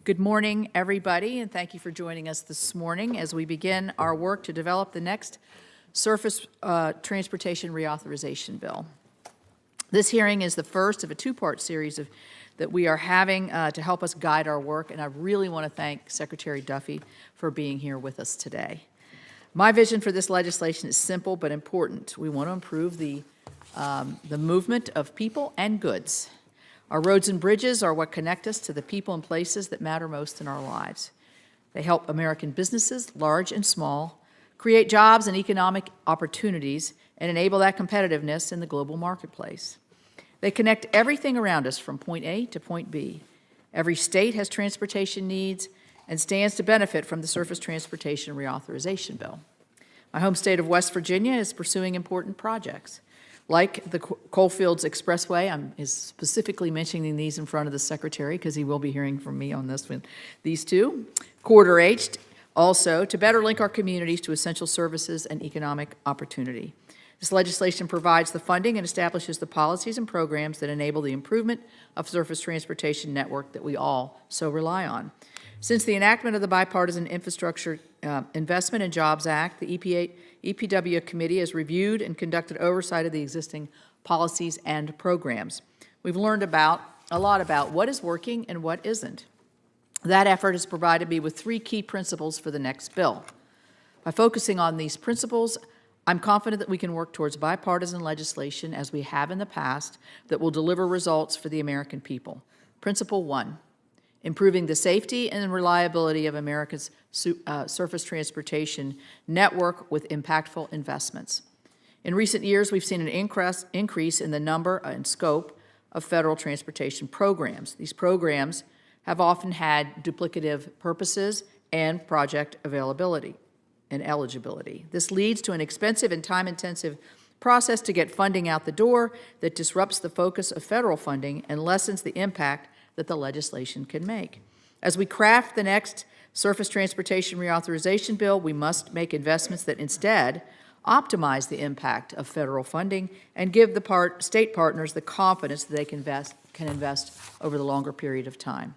Good morning, everybody, and thank you for joining us this morning as we begin our work to develop the next Surface Transportation Reauthorization Bill. This hearing is the first of a two-part series that we are having to help us guide our work, and I really want to thank Secretary Duffy for being here with us today. My vision for this legislation is simple but important. We want to improve the movement of people and goods. Our roads and bridges are what connect us to the people and places that matter most in our lives. They help American businesses, large and small, create jobs and economic opportunities and enable that competitiveness in the global marketplace. They connect everything around us from point A to point B. Every state has transportation needs and stands to benefit from the Surface Transportation Reauthorization Bill. My home state of West Virginia is pursuing important projects. Like the Coalfields Expressway, I'm specifically mentioning these in front of the Secretary because he will be hearing from me on this one. These two, Corridor H, also to better link our communities to essential services and economic opportunity. This legislation provides the funding and establishes the policies and programs that enable the improvement of surface transportation network that we all so rely on. Since the enactment of the Bipartisan Infrastructure Investment and Jobs Act, the EPW Committee has reviewed and conducted oversight of the existing policies and programs. We've learned a lot about what is working and what isn't. That effort has provided me with three key principles for the next bill. By focusing on these principles, I'm confident that we can work towards bipartisan legislation as we have in the past that will deliver results for the American people. Principle 1. Improving the safety and reliability of America's surface transportation network with impactful investments. In recent years, we've seen an increase in the number and scope of federal transportation programs. These programs have often had duplicative purposes and project availability and eligibility. This leads to an expensive and time-intensive process to get funding out the door that disrupts the focus of federal funding and lessens the impact that the legislation can make. As we craft the next Surface Transportation Reauthorization Bill, we must make investments that instead optimize the impact of federal funding and give the state partners the confidence that they can invest over the longer period of time.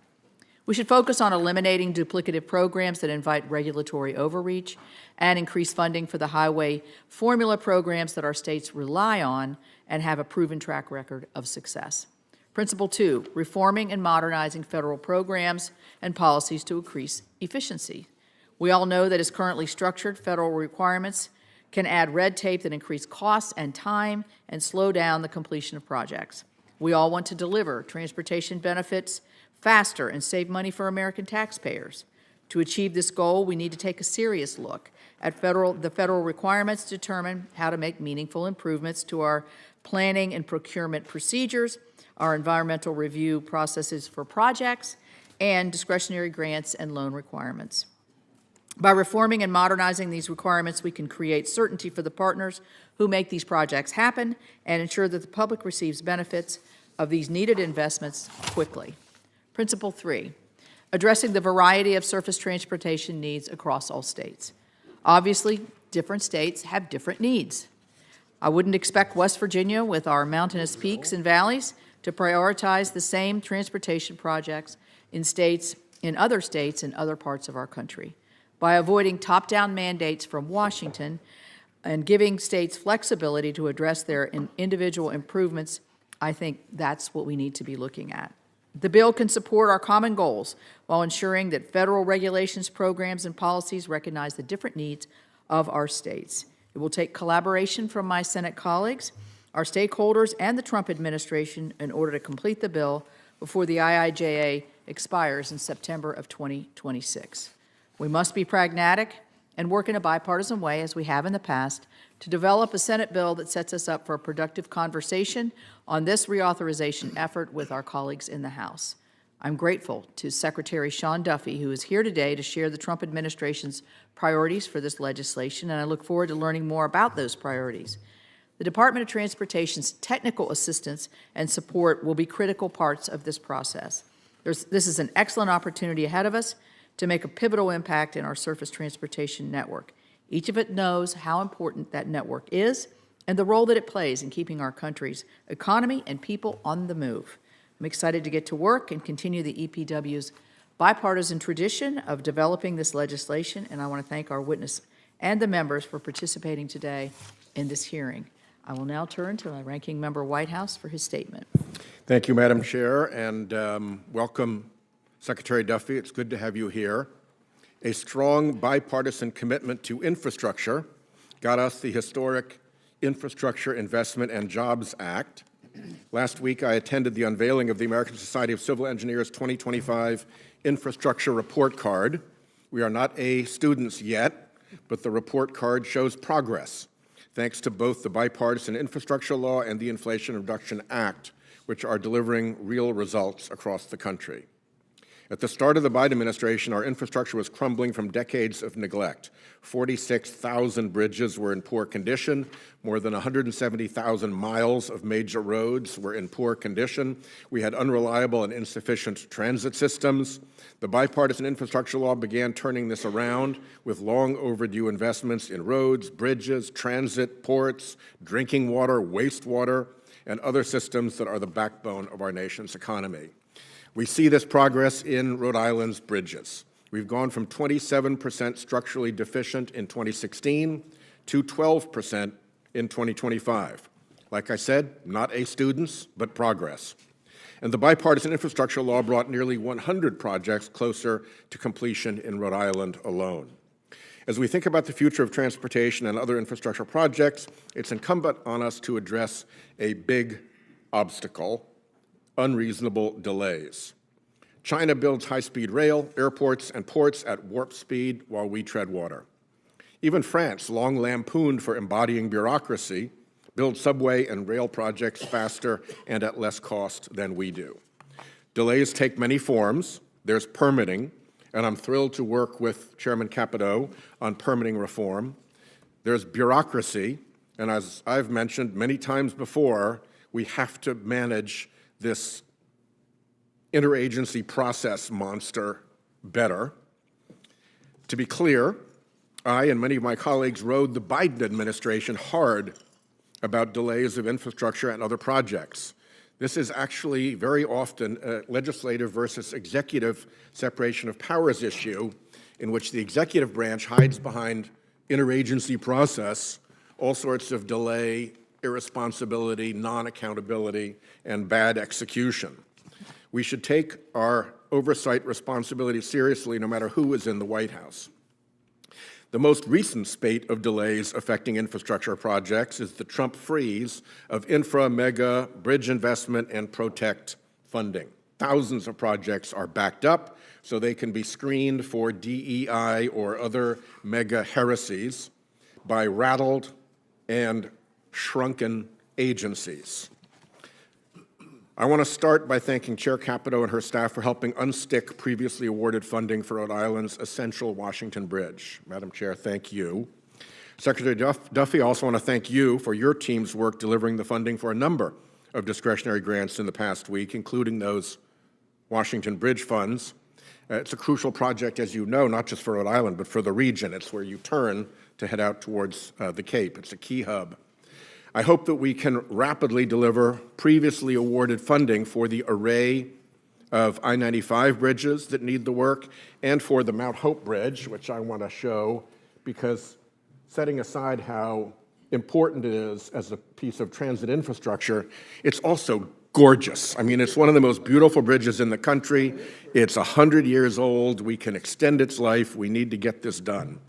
We should focus on eliminating duplicative programs that invite regulatory overreach and increase funding for the highway formula programs that our states rely on and have a proven track record of success. Principle 2, reforming and modernizing federal programs and policies to increase efficiency. We all know that as currently structured, federal requirements can add red tape that increase costs and time and slow down the completion of projects. We all want to deliver transportation benefits faster and save money for American taxpayers. To achieve this goal, we need to take a serious look at the federal requirements to determine how to make meaningful improvements to our planning and procurement procedures, our environmental review processes for projects, and discretionary grants and loan requirements. By reforming and modernizing these requirements, we can create certainty for the partners who make these projects happen and ensure that the public receives benefits of these needed investments quickly. Principle 3, addressing the variety of surface transportation needs across all states. Obviously, different states have different needs. I wouldn't expect West Virginia, with our mountainous peaks and valleys, to prioritize the same transportation projects in other states and other parts of our country. By avoiding top-down mandates from Washington and giving states flexibility to address their individual improvements, I think that's what we need to be looking at. The bill can support our common goals while ensuring that federal regulations, programs, and policies recognize the different needs of our states. It will take collaboration from my Senate colleagues, our stakeholders, and the Trump administration in order to complete the bill before the IIJA expires in September of 2026. We must be pragmatic and work in a bipartisan way, as we have in the past, to develop a Senate bill that sets us up for a productive conversation on this reauthorization effort with our colleagues in the House. I'm grateful to Secretary Sean Duffy, who is here today to share the Trump administration's priorities for this legislation, and I look forward to learning more about those priorities. The Department of Transportation's technical assistance and support will be critical parts of this process. This is an excellent opportunity ahead of us to make a pivotal impact in our surface transportation network. Each of us knows how important that network is and the role that it plays in keeping our country's economy and people on the move. I'm excited to get to work and continue the EPW's bipartisan tradition of developing this legislation, and I want to thank our witness and the members for participating today in this hearing. I will now turn to my ranking member Whitehouse for his statement. Thank you, Madam Chair, and welcome, Secretary Duffy. It's good to have you here. A strong bipartisan commitment to infrastructure got us the historic Infrastructure Investment and Jobs Act. Last week, I attended the unveiling of the American Society of Civil Engineers 2025 Infrastructure Report Card. We are not A students yet, but the report card shows progress, thanks to both the bipartisan infrastructure law and the Inflation Reduction Act, which are delivering real results across the country. At the start of the Biden administration, our infrastructure was crumbling from decades of neglect. 46,000 bridges were in poor condition. More than 170,000 miles of major roads were in poor condition. We had unreliable and insufficient transit systems. The bipartisan infrastructure law began turning this around with long overdue investments in roads, bridges, transit, ports, drinking water, wastewater, and other systems that are the backbone of our nation's economy. We see this progress in Rhode Island's bridges. We've gone from 27% structurally deficient in 2016 to 12% in 2025. Like I said, not A students, but progress. And the bipartisan infrastructure law brought nearly 100 projects closer to completion in Rhode Island alone. As we think about the future of transportation and other infrastructure projects, it's incumbent on us to address a big obstacle: unreasonable delays. China builds high-speed rail, airports, and ports at warp speed while we tread water. Even France, long lampooned for embodying bureaucracy, builds subway and rail projects faster and at less cost than we do. Delays take many forms. There's permitting, and I'm thrilled to work with Chairman Capito on permitting reform. There's bureaucracy, and as I've mentioned many times before, we have to manage this interagency process monster better. To be clear, I and many of my colleagues rode the Biden administration hard about delays of infrastructure and other projects. This is actually very often a legislative versus executive separation of powers issue in which the executive branch hides behind interagency process, all sorts of delay, irresponsibility, non-accountability, and bad execution. We should take our oversight responsibility seriously no matter who is in the White House. The most recent spate of delays affecting infrastructure projects is the Trump freeze of infra, mega, bridge investment, and protect funding. Thousands of projects are backed up so they can be screened for DEI or other mega heresies by rattled and shrunken agencies. I want to start by thanking Chair Capito and her staff for helping unstick previously awarded funding for Rhode Island's essential Washington Bridge. Madam Chair, thank you. Secretary Duffy, I also want to thank you for your team's work delivering the funding for a number of discretionary grants in the past week, including those Washington Bridge funds. It's a crucial project, as you know, not just for Rhode Island, but for the region. It's where you turn to head out towards the Cape. It's a key hub. I hope that we can rapidly deliver previously awarded funding for the array of I-95 bridges that need the work and for the Mount Hope Bridge, which I want to show, because setting aside how important it is as a piece of transit infrastructure, it's also gorgeous. I mean, it's one of the most beautiful bridges in the country. It's 100 years old. We can extend its life. We need to get this done.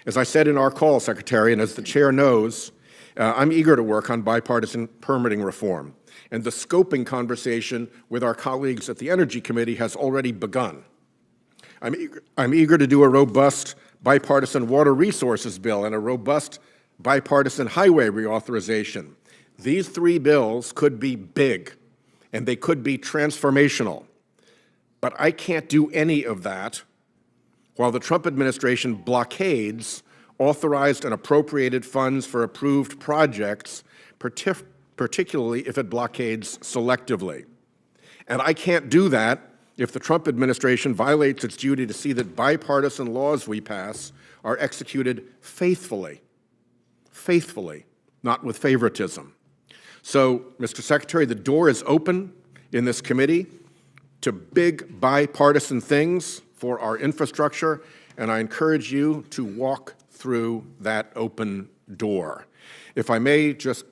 As I said in our call, Secretary, and as the chair knows, I'm eager to work on bipartisan permitting reform, and the scoping conversation with our colleagues at the Energy Committee has already begun. I'm eager to do a robust bipartisan water resources bill and a robust bipartisan highway reauthorization. These three bills could be big, and they could be transformational, but I can't do any of that while the Trump administration blockades authorized and appropriated funds for approved projects, particularly if it blockades selectively. And I can't do that if the Trump administration violates its duty to see that bipartisan laws we pass are executed faithfully, not with favoritism. So, Mr. Secretary, the door is open in this committee. to big bipartisan things for our infrastructure, and I encourage you to walk through that open door. If I may just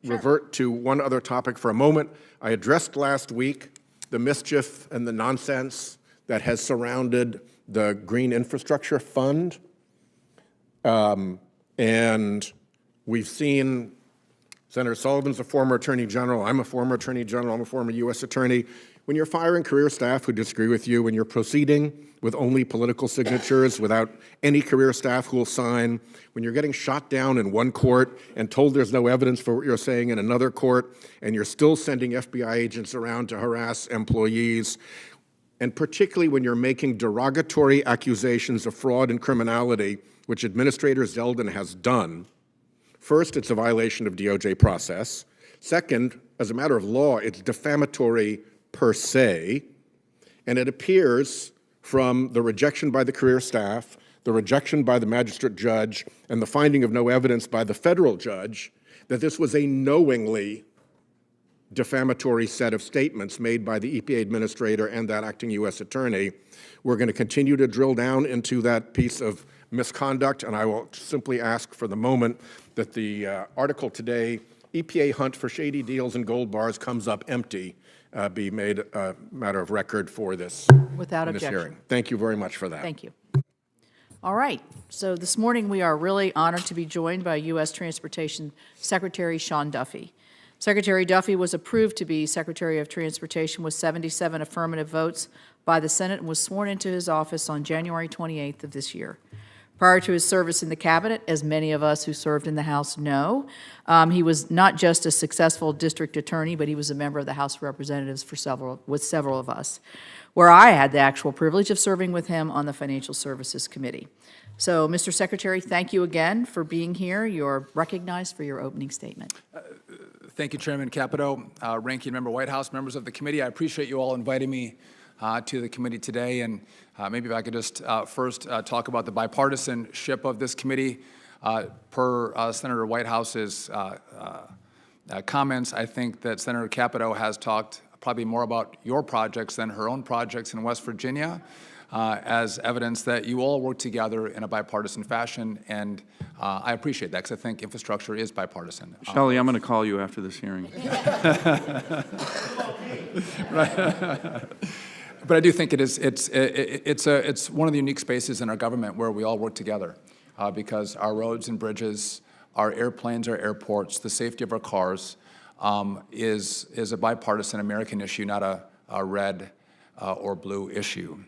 revert to one other topic for a moment. I addressed last week the mischief and the nonsense that has surrounded the Green Infrastructure Fund. And we've seen Senator Sullivan's a former Attorney General. I'm a former Attorney General. I'm a former U.S. Attorney. When you're firing career staff who disagree with you, when you're proceeding with only political signatures without any career staff who will sign, when you're getting shot down in one court and told there's no evidence for what you're saying in another court, and you're still sending FBI agents around to harass employees, and particularly when you're making derogatory accusations of fraud and criminality, which Administrator Zeldin has done, first, it's a violation of DOJ process. Second, as a matter of law, it's defamatory per se, and it appears from the rejection by the career staff, the rejection by the magistrate judge, and the finding of no evidence by the federal judge that this was a knowingly defamatory set of statements made by the EPA administrator and that acting U.S. attorney. We're going to continue to drill down into that piece of misconduct, and I will simply ask for the moment that the article today, EPA hunt for shady deals and gold bars comes up empty, be made a matter of record for this, Without in this objection. hearing. Thank you very much for that. Thank you. All right, so this morning we are really honored to be joined by U.S. Transportation Secretary Sean Duffy. Secretary Duffy was approved to be Secretary of Transportation with 77 affirmative votes by the Senate and was sworn into his office on January 28th of this year. Prior to his service in the cabinet, as many of us who served in the House know, he was not just a successful district attorney, but he was a member of the House of Representatives with several of us, where I had the actual privilege of serving with him on the Financial Services Committee. So, Mr. Secretary, thank you again for being here. You're recognized for your opening statement. Thank you, Chairman Capito, Ranking Member Whitehouse, members of the committee. I appreciate you all inviting me to the committee today, and maybe if I could just first talk about the bipartisanship of this committee. Per Senator Whitehouse's comments, I think that Senator Capito has talked probably more about your projects than her own projects in West Virginia, as evidence that you all work together in a bipartisan fashion, and I appreciate that because I think infrastructure is bipartisan. Shelley, I'm going to call you after this hearing. Right. But I do think it's one of the unique spaces in our government where we all work together, because our roads and bridges, our airplanes, our airports, the safety of our cars is a bipartisan American issue, not a red or blue issue.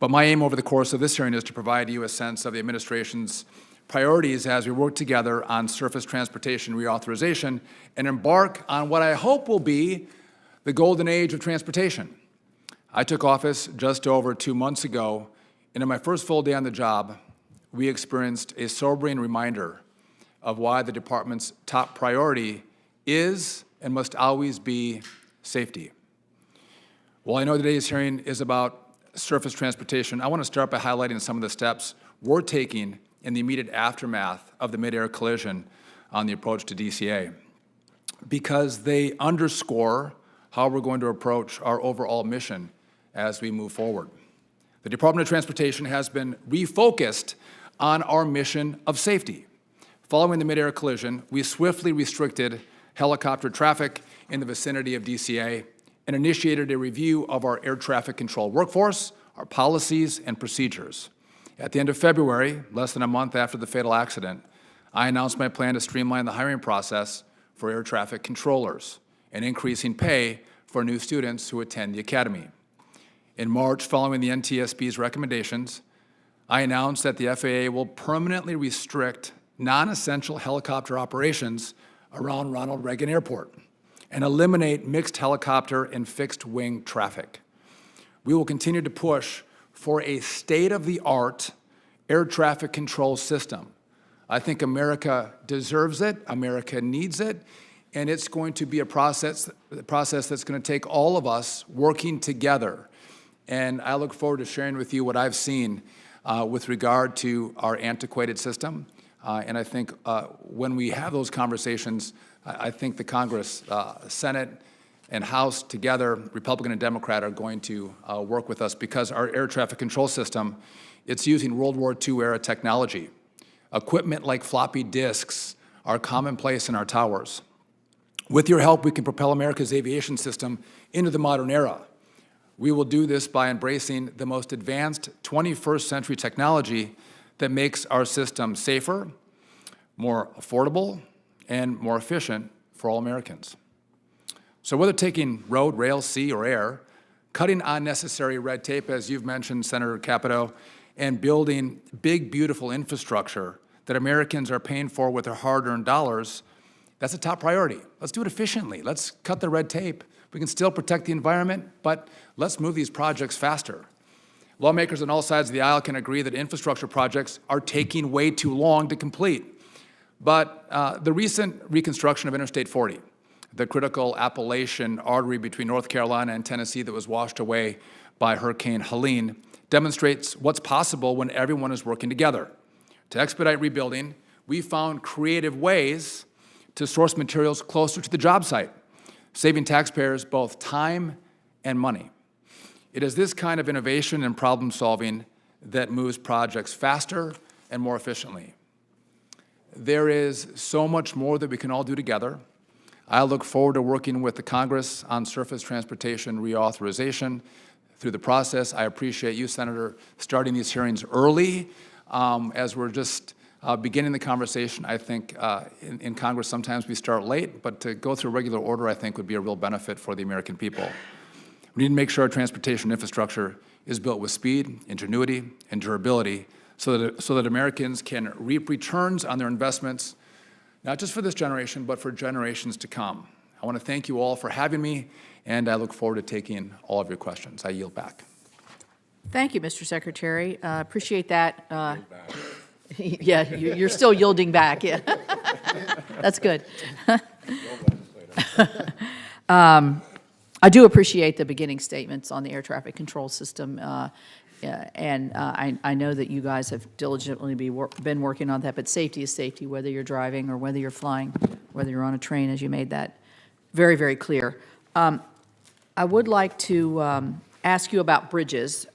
But my aim over the course of this hearing is to provide you a sense of the administration's priorities as we work together on surface transportation reauthorization and embark on what I hope will be the golden age of transportation. I took office just over 2 months ago, and in my first full day on the job, we experienced a sobering reminder of why the department's top priority is and must always be safety. While I know today's hearing is about surface transportation, I want to start by highlighting some of the steps we're taking in the immediate aftermath of the mid-air collision on the approach to DCA, because they underscore how we're going to approach our overall mission as we move forward. The Department of Transportation has been refocused on our mission of safety. Following the mid-air collision, we swiftly restricted helicopter traffic in the vicinity of DCA and initiated a review of our air traffic control workforce, our policies, and procedures. At the end of February, less than a month after the fatal accident, I announced my plan to streamline the hiring process for air traffic controllers and increasing pay for new students who attend the academy. In March, following the NTSB's recommendations, I announced that the FAA will permanently restrict non-essential helicopter operations around Ronald Reagan Airport and eliminate mixed helicopter and fixed-wing traffic. We will continue to push for a state-of-the-art air traffic control system. I think America deserves it, America needs it, and it's going to be a process that's going to take all of us working together. And I look forward to sharing with you what I've seen with regard to our antiquated system. And I think when we have those conversations, I think the Congress, Senate, and House together, Republican and Democrat, are going to work with us because our air traffic control system, it's using World War II era technology. Equipment like floppy disks are commonplace in our towers. With your help, we can propel America's aviation system into the modern era. We will do this by embracing the most advanced 21st century technology that makes our system safer, more affordable, and more efficient for all Americans. So whether taking road, rail, sea, or air, cutting unnecessary red tape, as you've mentioned, Senator Capito, and building big, beautiful infrastructure that Americans are paying for with their hard-earned dollars, that's a top priority. Let's do it efficiently. Let's cut the red tape. We can still protect the environment, but let's move these projects faster. Lawmakers on all sides of the aisle can agree that infrastructure projects are taking way too long to complete. But the recent reconstruction of Interstate 40, the critical Appalachian artery between North Carolina and Tennessee that was washed away by Hurricane Helene, demonstrates what's possible when everyone is working together. To expedite rebuilding, we found creative ways to source materials closer to the job site, saving taxpayers both time and money. It is this kind of innovation and problem solving that moves projects faster and more efficiently. There is so much more that we can all do together. I look forward to working with the Congress on surface transportation reauthorization through the process. I appreciate you, Senator, starting these hearings early as we're just beginning the conversation. I think in Congress sometimes we start late, but to go through regular order I think would be a real benefit for the American people. We need to make sure our transportation infrastructure is built with speed, ingenuity, and durability so that Americans can reap returns on their investments, not just for this generation, but for generations to come. I want to thank you all for having me, and I look forward to taking all of your questions. I yield back. Thank you, Mr. Secretary. Appreciate that. Yeah, you're still yielding back, yeah. That's good. I do appreciate the beginning statements on the air traffic control system, and I know that you guys have diligently been working on that, but safety is safety, whether you're driving or whether you're flying, whether you're on a train, as you made that very, very clear. I would like to ask you about bridges.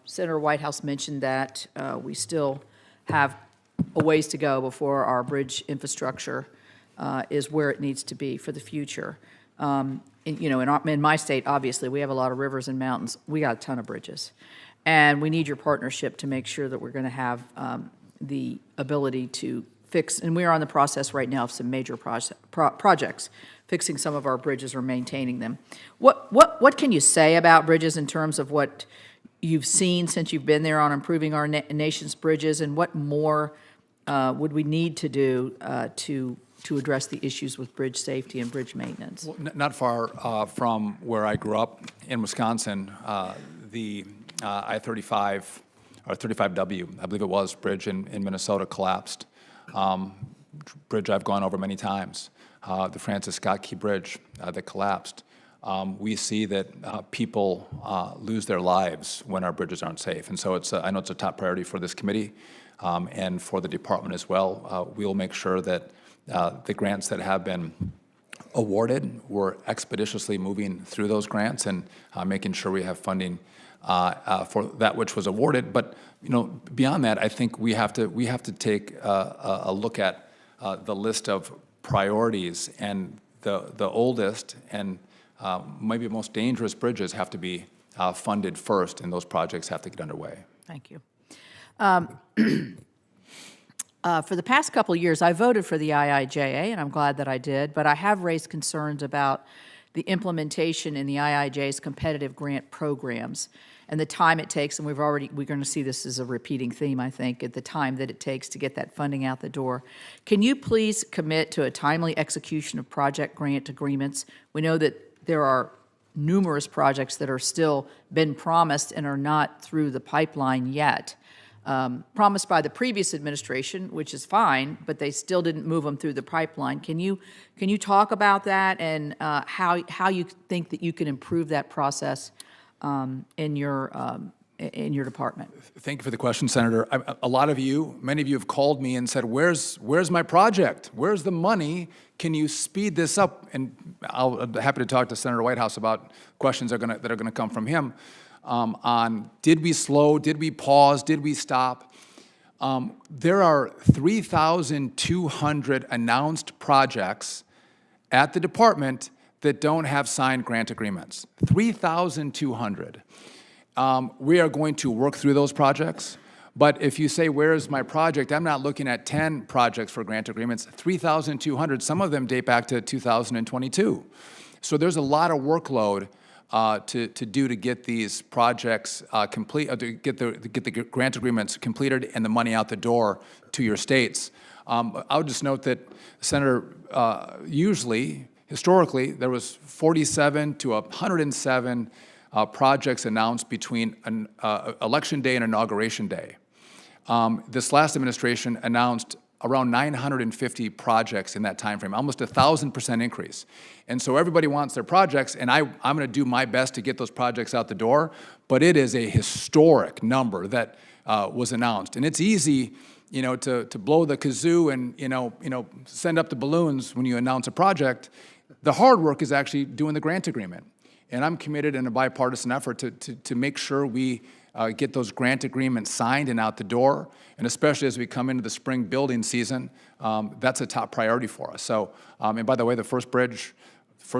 Senator Whitehouse mentioned that we still have a ways to go before our bridge infrastructure is where it needs to be for the future. You know, in my state, obviously, we have a lot of rivers and mountains. We got a ton of bridges. And we need your partnership to make sure that we're going to have the ability to fix, and we are on the process right now of some major projects, fixing some of our bridges or maintaining them. What can you say about bridges in terms of what you've seen since you've been there on improving our nation's bridges, and what more would we need to do to address the issues with bridge safety and bridge maintenance? Well, not far from where I grew up in Wisconsin, the I-35 or 35W, I believe it was, bridge in Minnesota collapsed. Bridge I've gone over many times. The Francis Scott Key Bridge that collapsed. We see that people lose their lives when our bridges aren't safe. And so I know it's a top priority for this committee and for the department as well. We'll make sure that the grants that have been awarded, we're expeditiously moving through those grants and making sure we have funding for that which was awarded. But you know, beyond that, I think we have to take a look at the list of priorities, and the oldest and maybe most dangerous bridges have to be funded first, and those projects have to get underway. Thank you. For the past couple of years, I voted for the IIJA, and I'm glad that I did, but I have raised concerns about the implementation in the IIJA's competitive grant programs and the time it takes, and we're going to see this as a repeating theme, I think, at the time that it takes to get that funding out the door. Can you please commit to a timely execution of project grant agreements? We know that there are numerous projects that are still been promised and are not through the pipeline yet. Promised by the previous administration, which is fine, but they still didn't move them through the pipeline. Can you talk about that and how you think that you can improve that process in your in your department? Thank you for the question, Senator. A lot of you, many of you have called me and said, where's my project? Where's the money? Can you speed this up? And I'll be happy to talk to Senator Whitehouse about questions that are gonna come from him on did we slow, did we pause, did we stop? There are 3,200 announced projects at the department that don't have signed grant agreements. 3,200. We are going to work through those projects, but if you say, where's my project, I'm not looking at 10 projects for grant agreements, 3,200, some of them date back to 2022. So there's a lot of workload to do to get these projects complete, to get the grant agreements completed and the money out the door to your states. I would just note that, Senator, usually, historically, there was 47 to 107 projects announced between an election day and inauguration day. This last administration announced around 950 projects in that time frame, almost 1,000% increase. And so everybody wants their projects, and I'm going to do my best to get those projects out the door, but it is a historic number that was announced. And it's easy, you know, to blow the kazoo and, you know, send up the balloons when you announce a project. The hard work is actually doing the grant agreement. And I'm committed in a bipartisan effort to make sure we get those grant agreements signed and out the door, and especially as we come into the spring building season, that's a top priority for us. So, and by the way, the first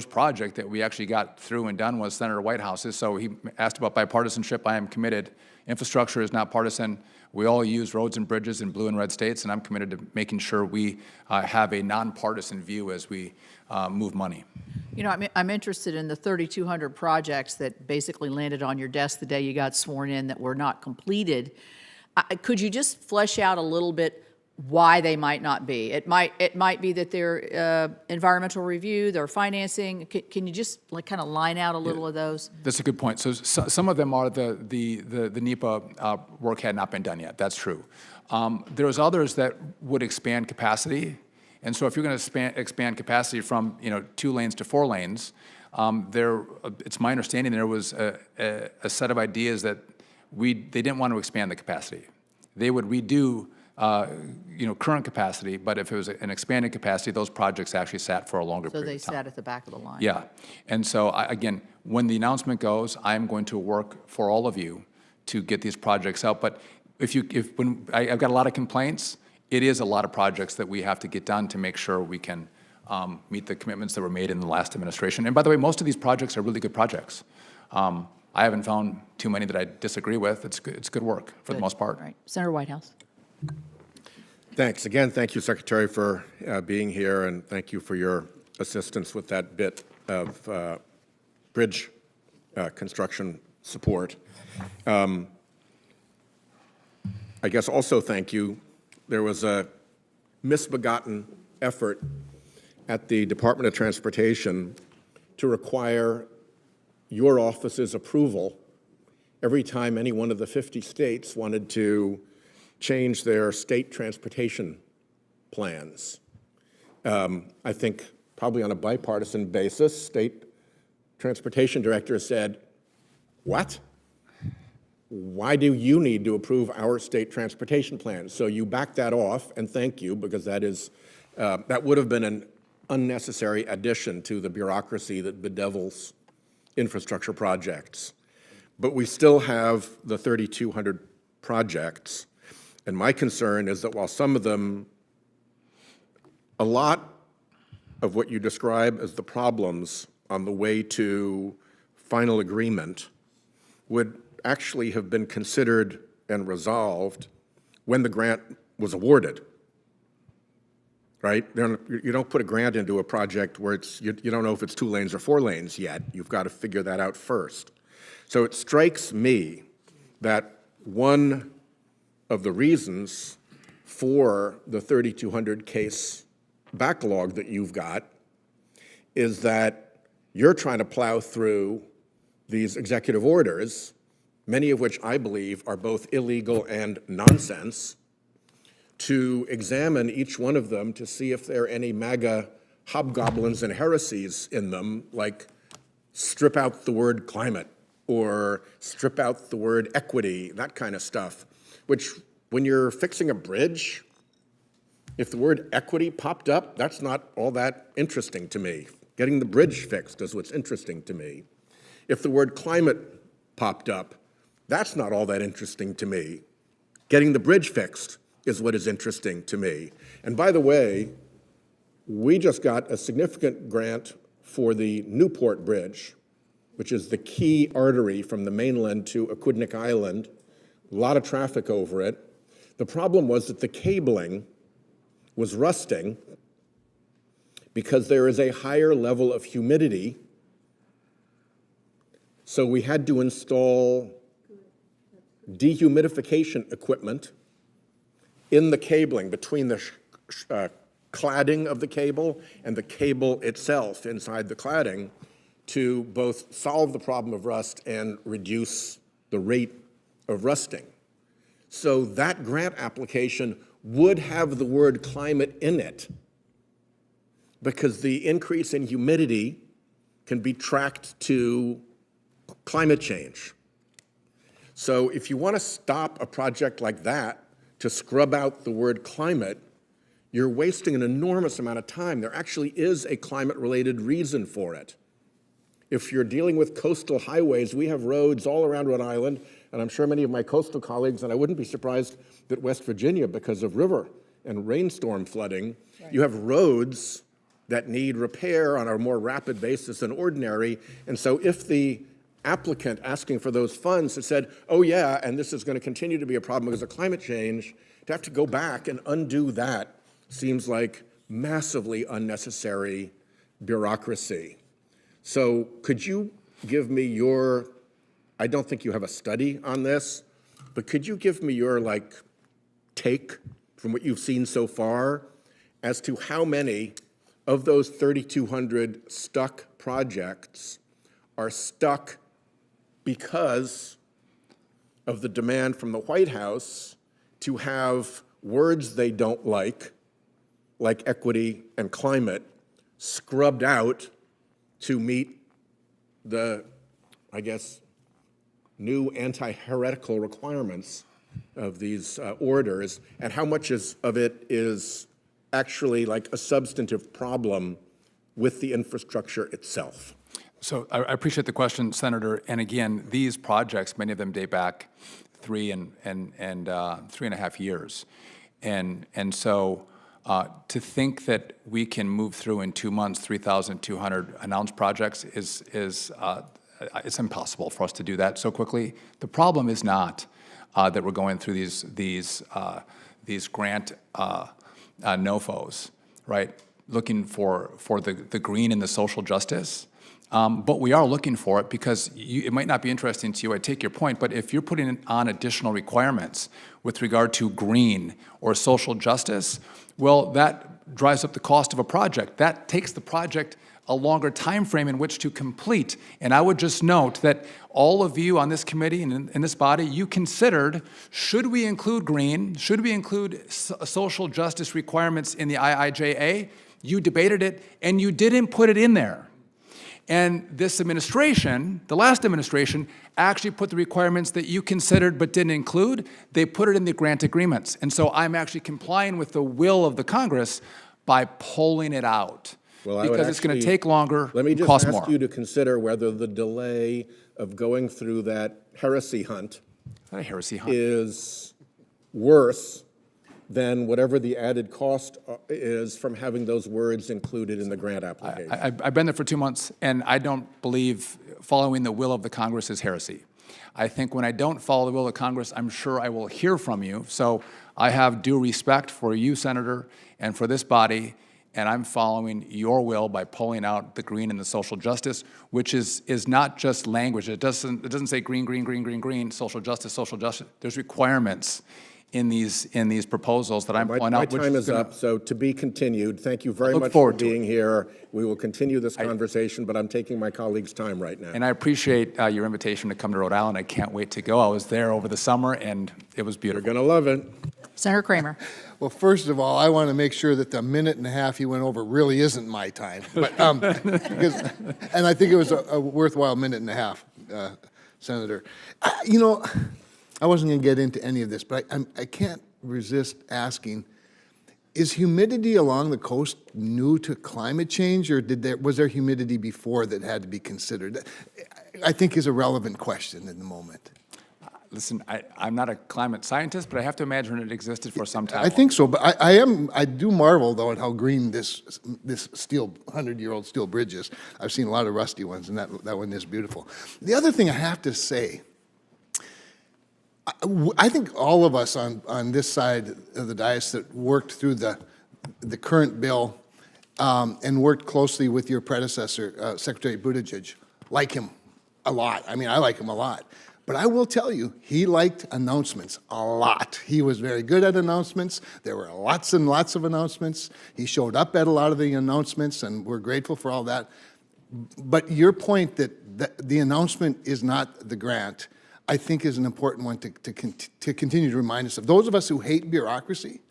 project that we actually got through and done was Senator Whitehouse's, so he asked about bipartisanship. I am committed. Infrastructure is not partisan. We all use roads and bridges in blue and red states, and I'm committed to making sure we have a nonpartisan view as we move money. You know, I'm interested in the 3,200 projects that basically landed on your desk the day you got sworn in that were not completed. Could you just flesh out a little bit why they might not be? It might be that they're environmental review, their financing. Can you just like kind of line out a little of those? That's a good point. So some of them are the NEPA work had not been done yet. That's true. There's others that would expand capacity. And so if you're going to expand capacity from 2 lanes to 4 lanes, it's my understanding there was a set of ideas that they didn't want to expand the capacity. They would redo current capacity, but if it was an expanded capacity, those projects actually sat for a longer period of time. So they sat at the back of the line. Yeah. And so, again, when the announcement goes, I'm going to work for all of you to get these projects out. But when I've got a lot of complaints, it is a lot of projects that we have to get done to make sure we can meet the commitments that were made in the last administration. And by the way, most of these projects are really good projects. I haven't found too many that I disagree with. It's good work for the most part. Right. Senator Whitehouse. Thanks. Again, thank you, Secretary, for being here, and thank you for your assistance with that bit of bridge construction support. I guess also thank you. There was a misbegotten effort at the Department of Transportation to require your office's approval every time any one of the 50 states wanted to change their state transportation plans. I think probably on a bipartisan basis, state transportation directors said, what? Why do you need to approve our state transportation plans? So you back that off, and thank you, because that would have been an unnecessary addition to the bureaucracy that bedevils infrastructure projects. But we still have the 3,200 projects, and my concern is that while some of them, a lot of what you describe as the problems on the way to final agreement would actually have been considered and resolved when the grant was awarded, right? You don't put a grant into a project where you don't know if it's 2 lanes or 4 lanes yet. You've got to figure that out first. So it strikes me that one of the reasons for the 3,200 case backlog that you've got is that you're trying to plow through these executive orders, many of which I believe are both illegal and nonsense, to examine each one of them to see if there are any MAGA hobgoblins and heresies in them, like strip out the word climate or strip out the word equity, that kind of stuff, which when you're fixing a bridge, if the word equity popped up, that's not all that interesting to me. Getting the bridge fixed is what's interesting to me. If the word climate popped up, that's not all that interesting to me. Getting the bridge fixed is what is interesting to me. And by the way, we just got a significant grant for the Newport Bridge, which is the key artery from the mainland to Aquidneck Island. A lot of traffic over it. The problem was that the cabling was rusting because there is a higher level of humidity. So we had to install dehumidification equipment in the cabling between the cladding of the cable and the cable itself inside the cladding to both solve the problem of rust and reduce the rate of rusting. So that grant application would have the word climate in it because the increase in humidity can be tracked to climate change. So if you want to stop a project like that to scrub out the word climate, you're wasting an enormous amount of time. There actually is a climate-related reason for it. If you're dealing with coastal highways, we have roads all around Rhode Island, and I'm sure many of my coastal colleagues, and I wouldn't be surprised that West Virginia, because of river and rainstorm flooding, you have roads that need repair on a more rapid basis than ordinary. And so if the applicant asking for those funds had said, oh yeah, and this is going to continue to be a problem because of climate change, to have to go back and undo that seems like massively unnecessary bureaucracy. So could you give me your, I don't think you have a study on this, but could you give me your take from what you've seen so far as to how many of those 3,200 stuck projects are stuck because of the demand from the White House to have words they don't like equity and climate, scrubbed out to meet the, I guess, new anti-heretical requirements of these orders, and how much of it is actually like a substantive problem with the infrastructure itself? So I appreciate the question, Senator. And again, these projects, many of them date back 3.5 years. And so to think that we can move through in 2 months 3,200 announced projects is it's impossible for us to do that so quickly. The problem is not that we're going through these grant NOFOs, right? Looking for the green and the social justice. But we are looking for it because it might not be interesting to you, I take your point, but if you're putting on additional requirements with regard to green or social justice, well, that drives up the cost of a project. That takes the project a longer time frame in which to complete. And I would just note that all of you on this committee and in this body, you considered, should we include green? Should we include social justice requirements in the IIJA? You debated it, and you didn't put it in there. And this administration, the last administration, actually put the requirements that you considered but didn't include. They put it in the grant agreements. And so I'm actually complying with the will of the Congress by pulling it out. Well, because it's going to take longer, let me just cost ask more. you to consider whether the delay of going through that heresy hunt Not a heresy hunt. is worse than whatever the added cost is from having those words included in the grant application. I've been there for 2 months, and I don't believe following the will of the Congress is heresy. I think when I don't follow the will of Congress, I'm sure I will hear from you. So I have due respect for you, Senator, and for this body, and I'm following your will by pulling out the green and the social justice, which is not just language. It doesn't say green, green, green, green, green, social justice, social justice. There's requirements in these proposals that I'm pulling out. My time is up, so to be continued. Thank you very much for forward to being here. We will continue this conversation, but I'm taking my colleagues' time right now. And I appreciate your invitation to come to Rhode Island. I can't wait to go. I was there over the summer, and it was beautiful. You're going to love it. Senator Kramer. Well, first of all, I want to make sure that the minute and a half you went over really isn't my time. But, and I think it was a worthwhile minute and a half. Senator. You know, I wasn't going to get into any of this, but I can't resist asking, is humidity along the coast new to climate change, or was there humidity before that had to be considered? I think is a relevant question in the moment. Listen, I'm not a climate scientist, but I have to imagine it existed for some time. I think so, but I do marvel though at how green this steel 100-year-old steel bridge is. I've seen a lot of rusty ones, and that one is beautiful. The other thing I have to say, I think all of us on this side of the dais that worked through the current bill and worked closely with your predecessor, Secretary Buttigieg, like him a lot. I mean, I like him a lot. But I will tell you, he liked announcements a lot. He was very good at announcements. There were lots and lots of announcements. He showed up at a lot of the announcements, and we're grateful for all that. But your point that the announcement is not the grant, I think is an important one to continue to remind us of. Those of us who hate bureaucracy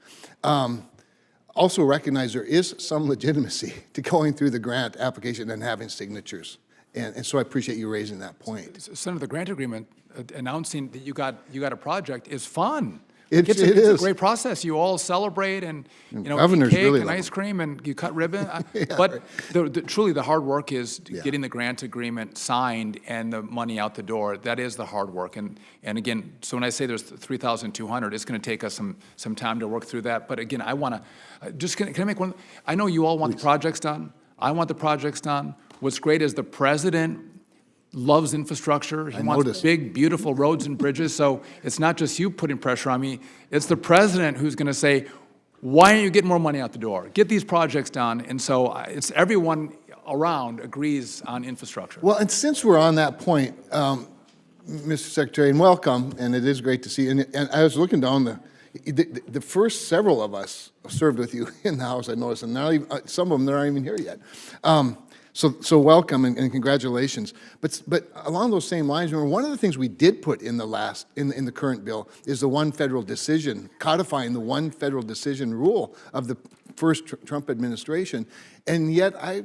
also recognize there is some legitimacy to going through the grant application and having signatures. And so I appreciate you raising that point. Senator, the grant agreement announcing that you got a project is fun. It It's is. a great process. You all celebrate and eat Governors cake really and love ice them. cream and you cut ribbon. Yeah, But truly the hard work is Yeah. getting the grant agreement signed and the money out the door. That is the hard work. And again, so when I say there's 3,200, it's going to take us some time to work through that. But again, I want to can I make one? I know you all want the projects done. I want the projects done. What's great is the president loves infrastructure. He wants noticed. big, beautiful roads and bridges. So it's not just you putting pressure on me. It's the president who's going to say, why aren't you getting more money out the door? Get these projects done. And so it's everyone around agrees on infrastructure. Well, and since we're on that point, Mr. Secretary, and welcome, and it is great to see you. And I was looking down the first several of us served with you in the House, I noticed, and not even, some of them, they're not even here yet. So welcome and congratulations. But along those same lines, remember, one of the things we did put in the current bill is the one federal decision, codifying the one federal decision rule of the first Trump administration. And yet I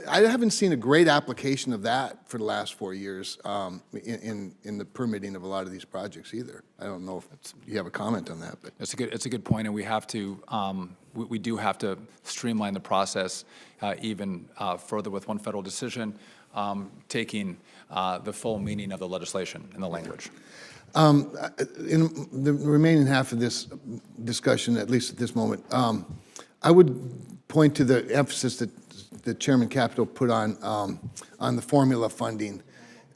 haven't seen a great application of that for the last 4 years in the permitting of a lot of these projects either. I don't know if you have a comment on that, but It's a good point, and we have to we do have to streamline the process even further with one federal decision, taking the full meaning of the legislation and the language. in the remaining half of this discussion, at least at this moment, I would point to the emphasis that Chairman Capito put on the formula funding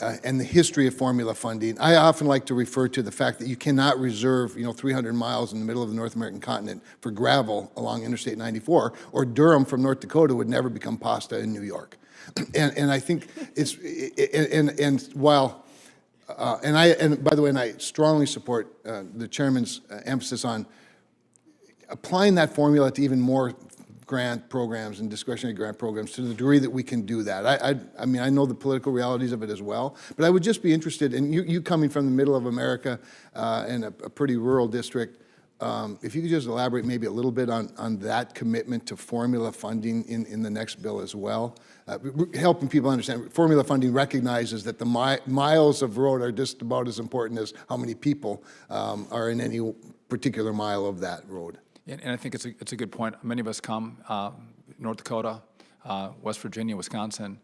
and the history of formula funding. I often like to refer to the fact that you cannot reserve, 300 miles in the middle of the North American continent for gravel along Interstate 94, or Durham from North Dakota would never become pasta in New York. And I think it's while and by the way, and I strongly support the chairman's emphasis on applying that formula to even more grant programs and discretionary grant programs to the degree that we can do that. I mean, I know the political realities of it as well, but I would just be interested in you coming from the middle of America in a pretty rural district, if you could just elaborate maybe a little bit on that commitment to formula funding in the next bill as well. Helping people understand, formula funding recognizes that the miles of road are just about as important as how many people are in any particular mile of that road. And I think it's a good point. Many of us come North Dakota, West Virginia, Wisconsin.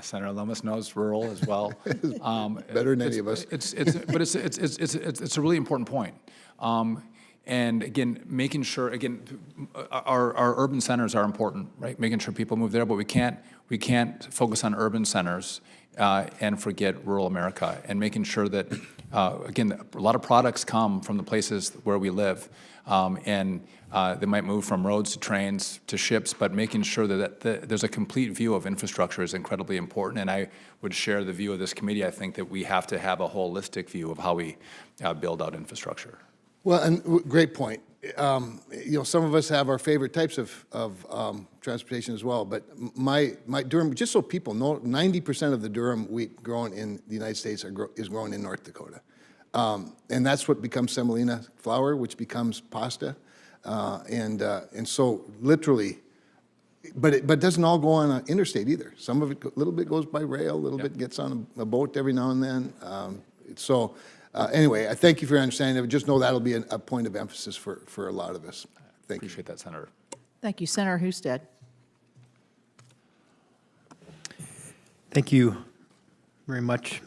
Senator Lummis knows rural as well. Better than any of us. But it's a really important point. And again, making sure our urban centers are important, right? Making sure people move there, but we can't focus on urban centers and forget rural America. And making sure that again, a lot of products come from the places where we live. And they might move from roads to trains to ships, but making sure that there's a complete view of infrastructure is incredibly important. And I would share the view of this committee. I think that we have to have a holistic view of how we build out infrastructure. Well, and great point. Some of us have our favorite types of transportation as well, but my durum, just so people know, 90% of the durum wheat grown in the United States is grown in North Dakota. And that's what becomes semolina flour, which becomes pasta. And so literally, but it doesn't all go on an interstate either. Some of it, a little bit goes by rail, a little bit gets on a boat every now and then. Anyway, I thank you for your understanding of it. Just know that'll be a point of emphasis for a lot of us. Thank you. Appreciate that, Senator. Thank you. Senator Husted. Thank you very much.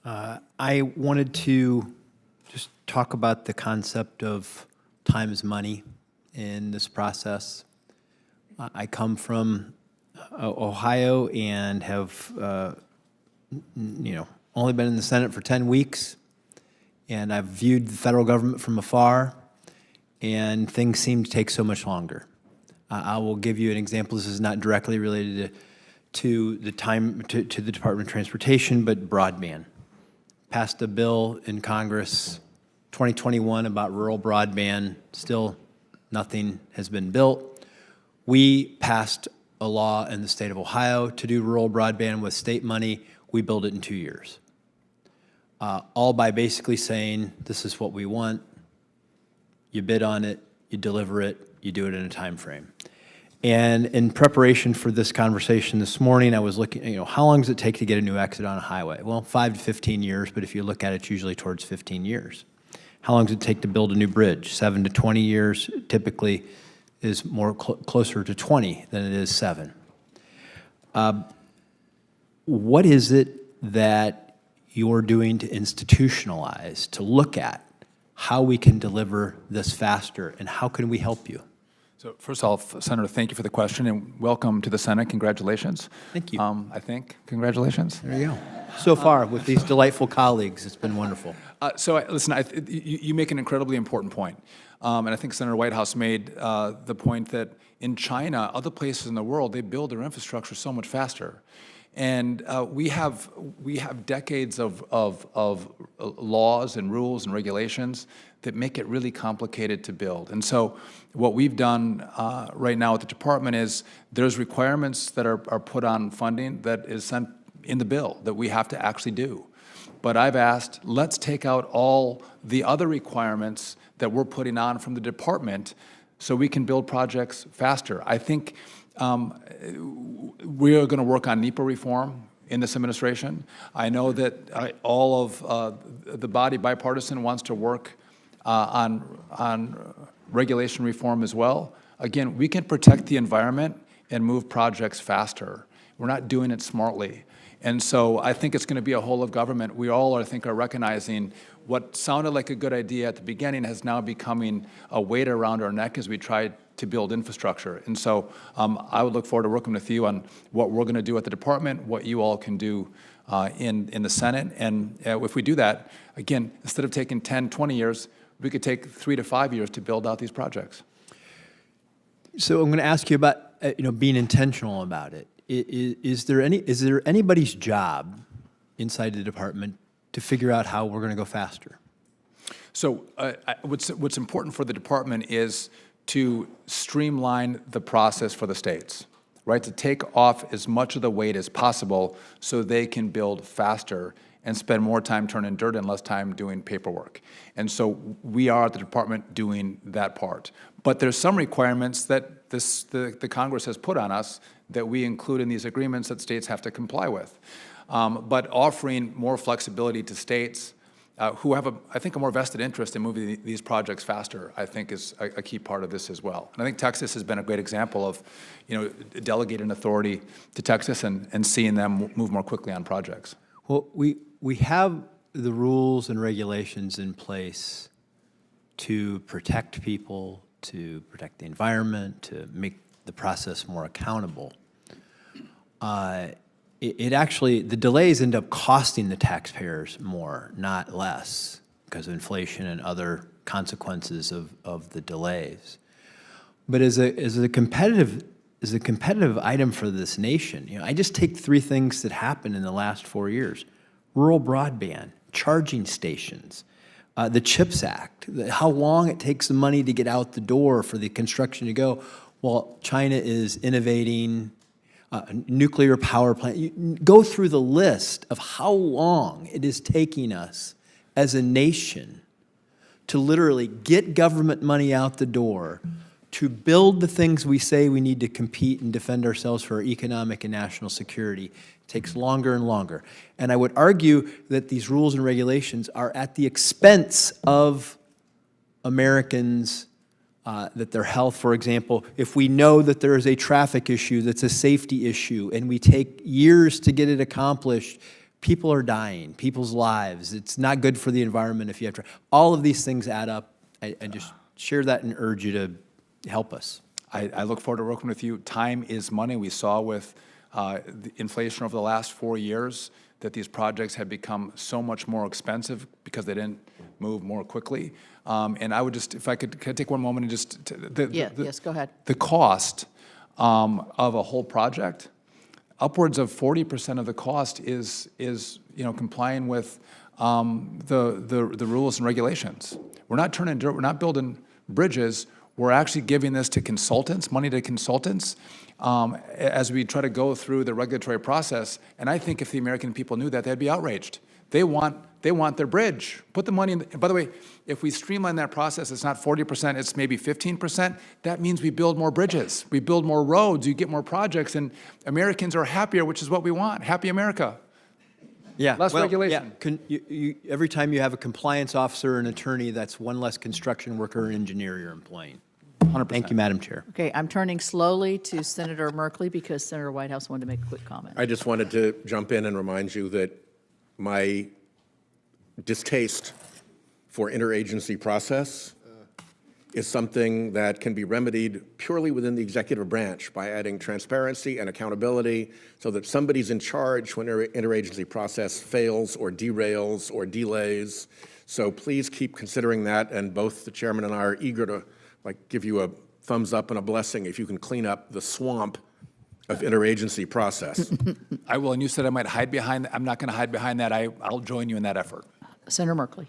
I wanted to just talk about the concept of time is money in this process. I come from Ohio and have, only been in the Senate for 10 weeks, and I've viewed the federal government from afar, and things seem to take so much longer. I will give you an example. This is not directly related to the Department of Transportation, but broadband. Passed a bill in Congress 2021 about rural broadband. Still, nothing has been built. We passed a law in the state of Ohio to do rural broadband with state money. We built it in 2 years. All by basically saying, this is what we want. You bid on it, you deliver it, you do it in a time frame. And in preparation for this conversation this morning, I was looking, how long does it take to get a new exit on a highway? Well, 5 to 15 years, but if you look at it, it's usually towards 15 years. How long does it take to build a new bridge? 7 to 20 years, typically is more closer to 20 than it is 7. What is it that you're doing to institutionalize, to look at how we can deliver this faster, and how can we help you? So first off, Senator, thank you for the question, and welcome to the Senate. Congratulations. Thank you. Congratulations. There you go. So far, with these delightful colleagues, it's been wonderful. Listen, you make an incredibly important point. And I think Senator Whitehouse made the point that in China, other places in the world, they build their infrastructure so much faster. And we have decades of laws and rules and regulations that make it really complicated to build. And so what we've done right now at the department is there's requirements that are put on funding that is sent in the bill that we have to actually do. But I've asked, let's take out all the other requirements that we're putting on from the department so we can build projects faster. I think we are going to work on NEPA reform in this administration. I know that all of the body bipartisan wants to work on regulation reform as well. Again, we can protect the environment and move projects faster. We're not doing it smartly. And so I think it's going to be a whole of government. We all, I think, are recognizing what sounded like a good idea at the beginning has now becoming a weight around our neck as we try to build infrastructure. And so I would look forward to working with you on what we're going to do at the department, what you all can do in the Senate. And if we do that, again, instead of taking 10, 20 years, we could take 3 to 5 years to build out these projects. So I'm going to ask you about being intentional about it. Is there anybody's job inside the department to figure out how we're going to go faster? So what's important for the department is to streamline the process for the states, right? To take off as much of the weight as possible so they can build faster and spend more time turning dirt and less time doing paperwork. And so we are at the department doing that part. But there's some requirements that the Congress has put on us that we include in these agreements that states have to comply with. But offering more flexibility to states who have, I think, a more vested interest in moving these projects faster, I think is a key part of this as well. And I think Texas has been a great example of, delegating authority to Texas and seeing them move more quickly on projects. Well, we have the rules and regulations in place to protect people, to protect the environment, to make the process more accountable. The delays end up costing the taxpayers more, not less, because of inflation and other consequences of the delays. But as a competitive item for this nation, I just take 3 things that happened in the last 4 years: rural broadband, charging stations, the CHIPS Act, how long it takes the money to get out the door for the construction to go, while China is innovating. Nuclear power plant. You go through the list of how long it is taking us as a nation to literally get government money out the door to build the things we say we need to compete and defend ourselves for our economic and national security takes longer and longer. And I would argue that these rules and regulations are at the expense of Americans, that their health, for example, if we know that there is a traffic issue that's a safety issue and we take years to get it accomplished, people are dying, people's lives. It's not good for the environment if you have to. All of these things add up. I just share that and urge you to help us. I look forward to working with you. Time is money. We saw with the inflation over the last 4 years that these projects have become so much more expensive because they didn't move more quickly. And I would just, if I could take one moment and just, Yes, go ahead. the cost of a whole project, upwards of 40% of the cost is complying with the rules and regulations. We're not turning dirt, we're not building bridges. We're actually giving this to consultants, money to consultants, as we try to go through the regulatory process. And I think if the American people knew that, they'd be outraged. They want their bridge. Put the money in. By the way, if we streamline that process, it's not 40%, it's maybe 15%. That means we build more bridges. We build more roads. You get more projects, and Americans are happier, which is what we want. Happy America. Yeah, Less regulation. Yeah. Every time you have a compliance officer or an attorney, that's one less construction worker or engineer you're employing. 100%. Thank you, Madam Chair. Okay, I'm turning slowly to Senator Merkley because Senator Whitehouse wanted to make a quick comment. I just wanted to jump in and remind you that my distaste for interagency process is something that can be remedied purely within the executive branch by adding transparency and accountability so that somebody's in charge when interagency process fails or derails or delays. So please keep considering that, and both the chairman and I are eager to give you a thumbs up and a blessing if you can clean up the swamp of interagency process. I will, and you said I might hide behind, I'm not going to hide behind that. I'll join you in that effort. Senator Merkley.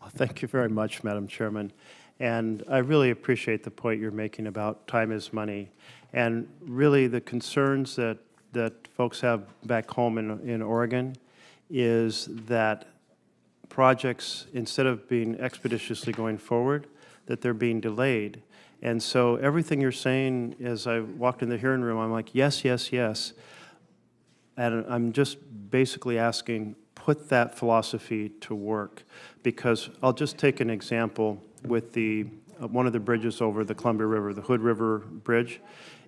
Thank you very much, Madam Chairman. And I really appreciate the point you're making about time is money. And really the concerns that folks have back home in Oregon is that projects, instead of being expeditiously going forward, that they're being delayed. And so everything you're saying, as I walked in the hearing room, I'm like, yes, yes, yes. And I'm just basically asking, put that philosophy to work. Because I'll just take an example with one of the bridges over the Columbia River, the Hood River Bridge.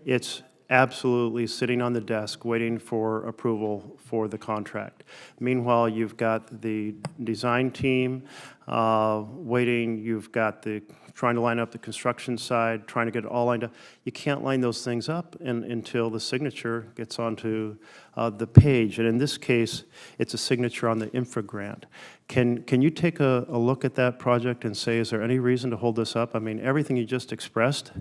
It's absolutely sitting on the desk waiting for approval for the contract. Meanwhile, you've got the design team waiting, you've got trying to line up the construction side, trying to get it all lined up. You can't line those things up until the signature gets onto the page. And in this case, it's a signature on the infra grant. Can you take a look at that project and say, is there any reason to hold this up? I mean, everything you just expressed,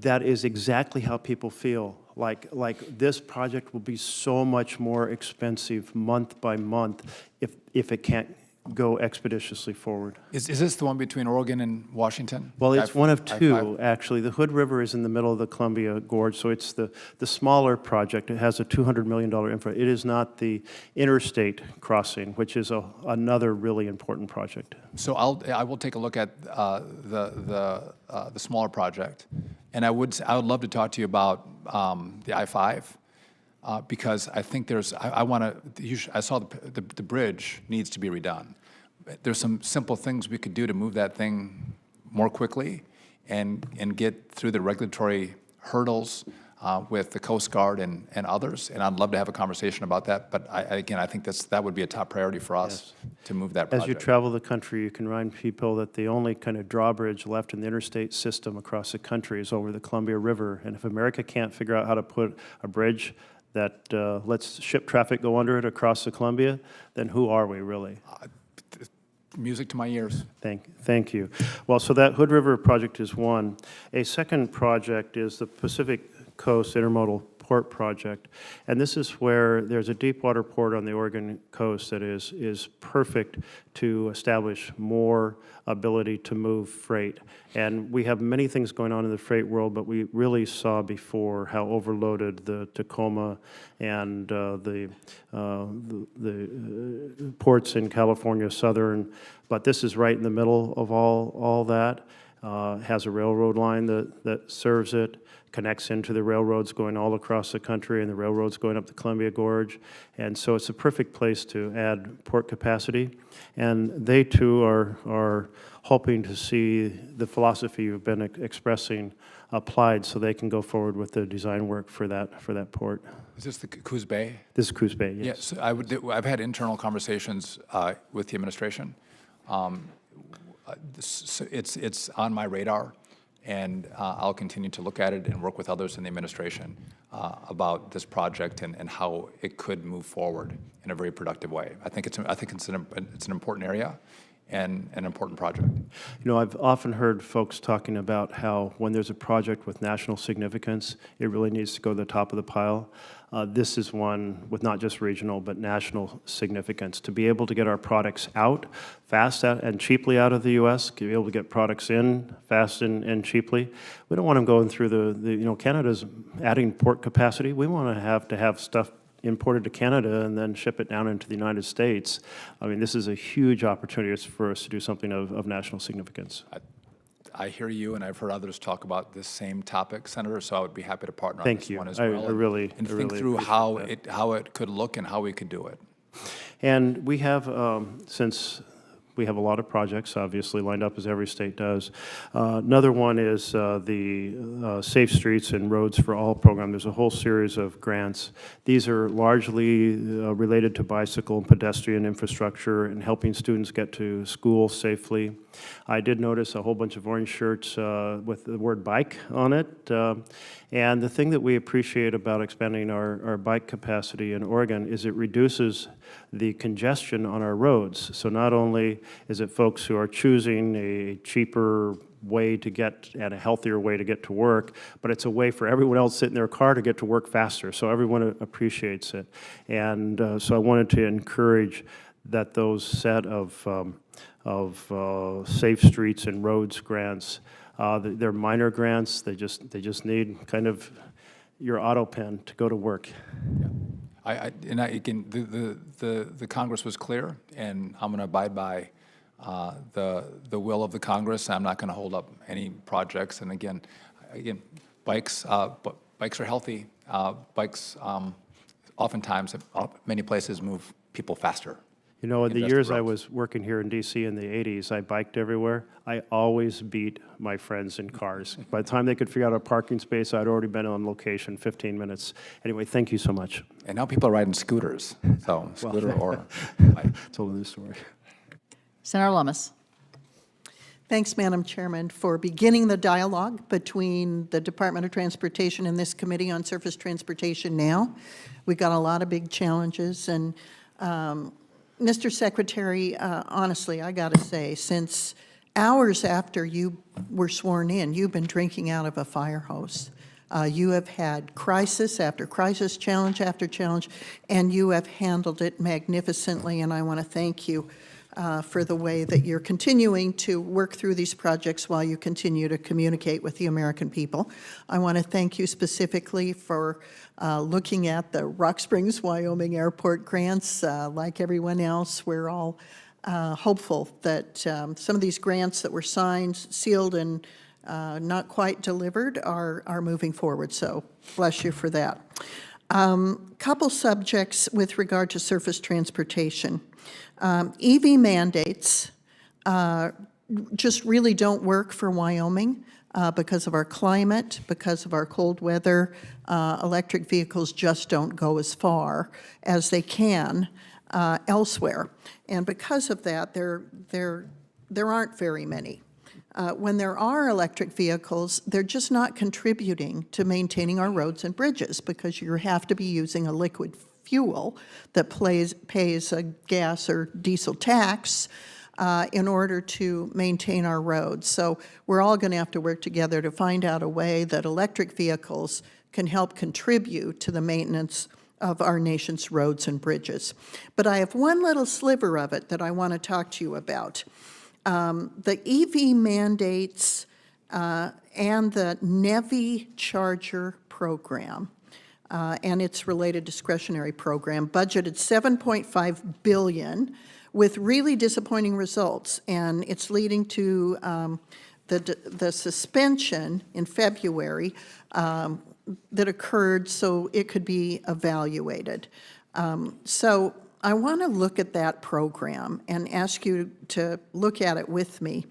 that is exactly how people feel. Like this project will be so much more expensive month by month if it can't go expeditiously forward. Is this the one between Oregon and Washington? Well, it's one of two, I-5? actually. The Hood River is in the middle of the Columbia Gorge, so it's the smaller project. It has a $200 million infra. It is not the interstate crossing, which is another really important project. So I will take a look at the smaller project, and I would love to talk to you about the I-5 because I think I saw the bridge needs to be redone. There's some simple things we could do to move that thing more quickly and get through the regulatory hurdles with the Coast Guard and others, and I'd love to have a conversation about that. But again, I think that would be a top priority for us to move that project. As you travel the country, you can remind people that the only kind of drawbridge left in the interstate system across the country is over the Columbia River. And if America can't figure out how to put a bridge that lets ship traffic go under it across the Columbia, then who are we really? Music to my ears. Thank you. Well, so that Hood River project is one. A second project is the Pacific Coast Intermodal port project. And this is where there's a deep water port on the Oregon coast that is perfect to establish more ability to move freight. And we have many things going on in the freight world, but we really saw before how overloaded the Tacoma and the ports in California, Southern, but this is right in the middle of all that. Has a railroad line that serves it, connects into the railroads going all across the country and the railroads going up the Columbia Gorge. And so it's a perfect place to add port capacity. And they too are hoping to see the philosophy you've been expressing applied so they can go forward with the design work for that port. Is this the Coos Bay? This is Coos Bay, yes. Yes, I've had internal conversations with the administration. It's on my radar, and I'll continue to look at it and work with others in the administration about this project and how it could move forward in a very productive way. I think it's an important area and an important project. You know, I've often heard folks talking about how when there's a project with national significance, it really needs to go to the top of the pile. This is one with not just regional, but national significance. To be able to get our products out fast and cheaply out of the U.S., to be able to get products in fast and cheaply. We don't want them going through Canada's adding port capacity. We want to have stuff imported to Canada and then ship it down into the United States. I mean, this is a huge opportunity for us to do something of national significance. I hear you, and I've heard others talk about this same topic, Senator, so I would be happy to partner on Thank this you. one as I well. really and think really through appreciate how it could look and how we could do it. And we have, since we have a lot of projects, obviously, lined up as every state does. Another one is the Safe Streets and Roads for All program. There's a whole series of grants. These are largely related to bicycle and pedestrian infrastructure and helping students get to school safely. I did notice a whole bunch of orange shirts with the word bike on it. And the thing that we appreciate about expanding our bike capacity in Oregon is it reduces the congestion on our roads. So not only is it folks who are choosing a cheaper way to get, and a healthier way to get to work, but it's a way for everyone else sitting in their car to get to work faster. So everyone appreciates it. And so I wanted to encourage that those set of Safe Streets and Roads grants, they're minor grants. They just need kind of your auto pen to go to work. Again, the Congress was clear, and I'm going to abide by the will of the Congress. I'm not going to hold up any projects. And again, bikes are healthy. Bikes oftentimes, many places, move people faster. You know, in the Investor years I roads. was working here in D.C. in the 80s, I biked everywhere. I always beat my friends in cars. By the time they could figure out a parking space, I'd already been on location 15 minutes. Anyway, thank you so much. And now people are riding scooters, so scooter or bike. It's a whole new story. Senator Lummis. Thanks, Madam Chairman, for beginning the dialogue between the Department of Transportation and this Committee on Surface Transportation now. We've got a lot of big challenges, and Mr. Secretary, honestly, I got to say, since hours after you were sworn in, you've been drinking out of a fire hose. You have had crisis after crisis, challenge after challenge, and you have handled it magnificently, and I want to thank you for the way that you're continuing to work through these projects while you continue to communicate with the American people. I want to thank you specifically for looking at the Rock Springs, Wyoming Airport grants. Like everyone else, we're all hopeful that some of these grants that were signed, sealed, and not quite delivered are moving forward. So bless you for that. Couple subjects with regard to surface transportation. EV mandates just really don't work for Wyoming because of our climate, because of our cold weather. Electric vehicles just don't go as far as they can elsewhere. And because of that, there aren't very many. When there are electric vehicles, they're just not contributing to maintaining our roads and bridges because you have to be using a liquid fuel that pays a gas or diesel tax in order to maintain our roads. So we're all going to have to work together to find out a way that electric vehicles can help contribute to the maintenance of our nation's roads and bridges. But I have one little sliver of it that I want to talk to you about. The EV mandates and the NEVI charger program and its related discretionary program budgeted $7.5 billion with really disappointing results, and it's leading to the suspension in February that occurred so it could be evaluated. So I want to look at that program and ask you to look at it with me.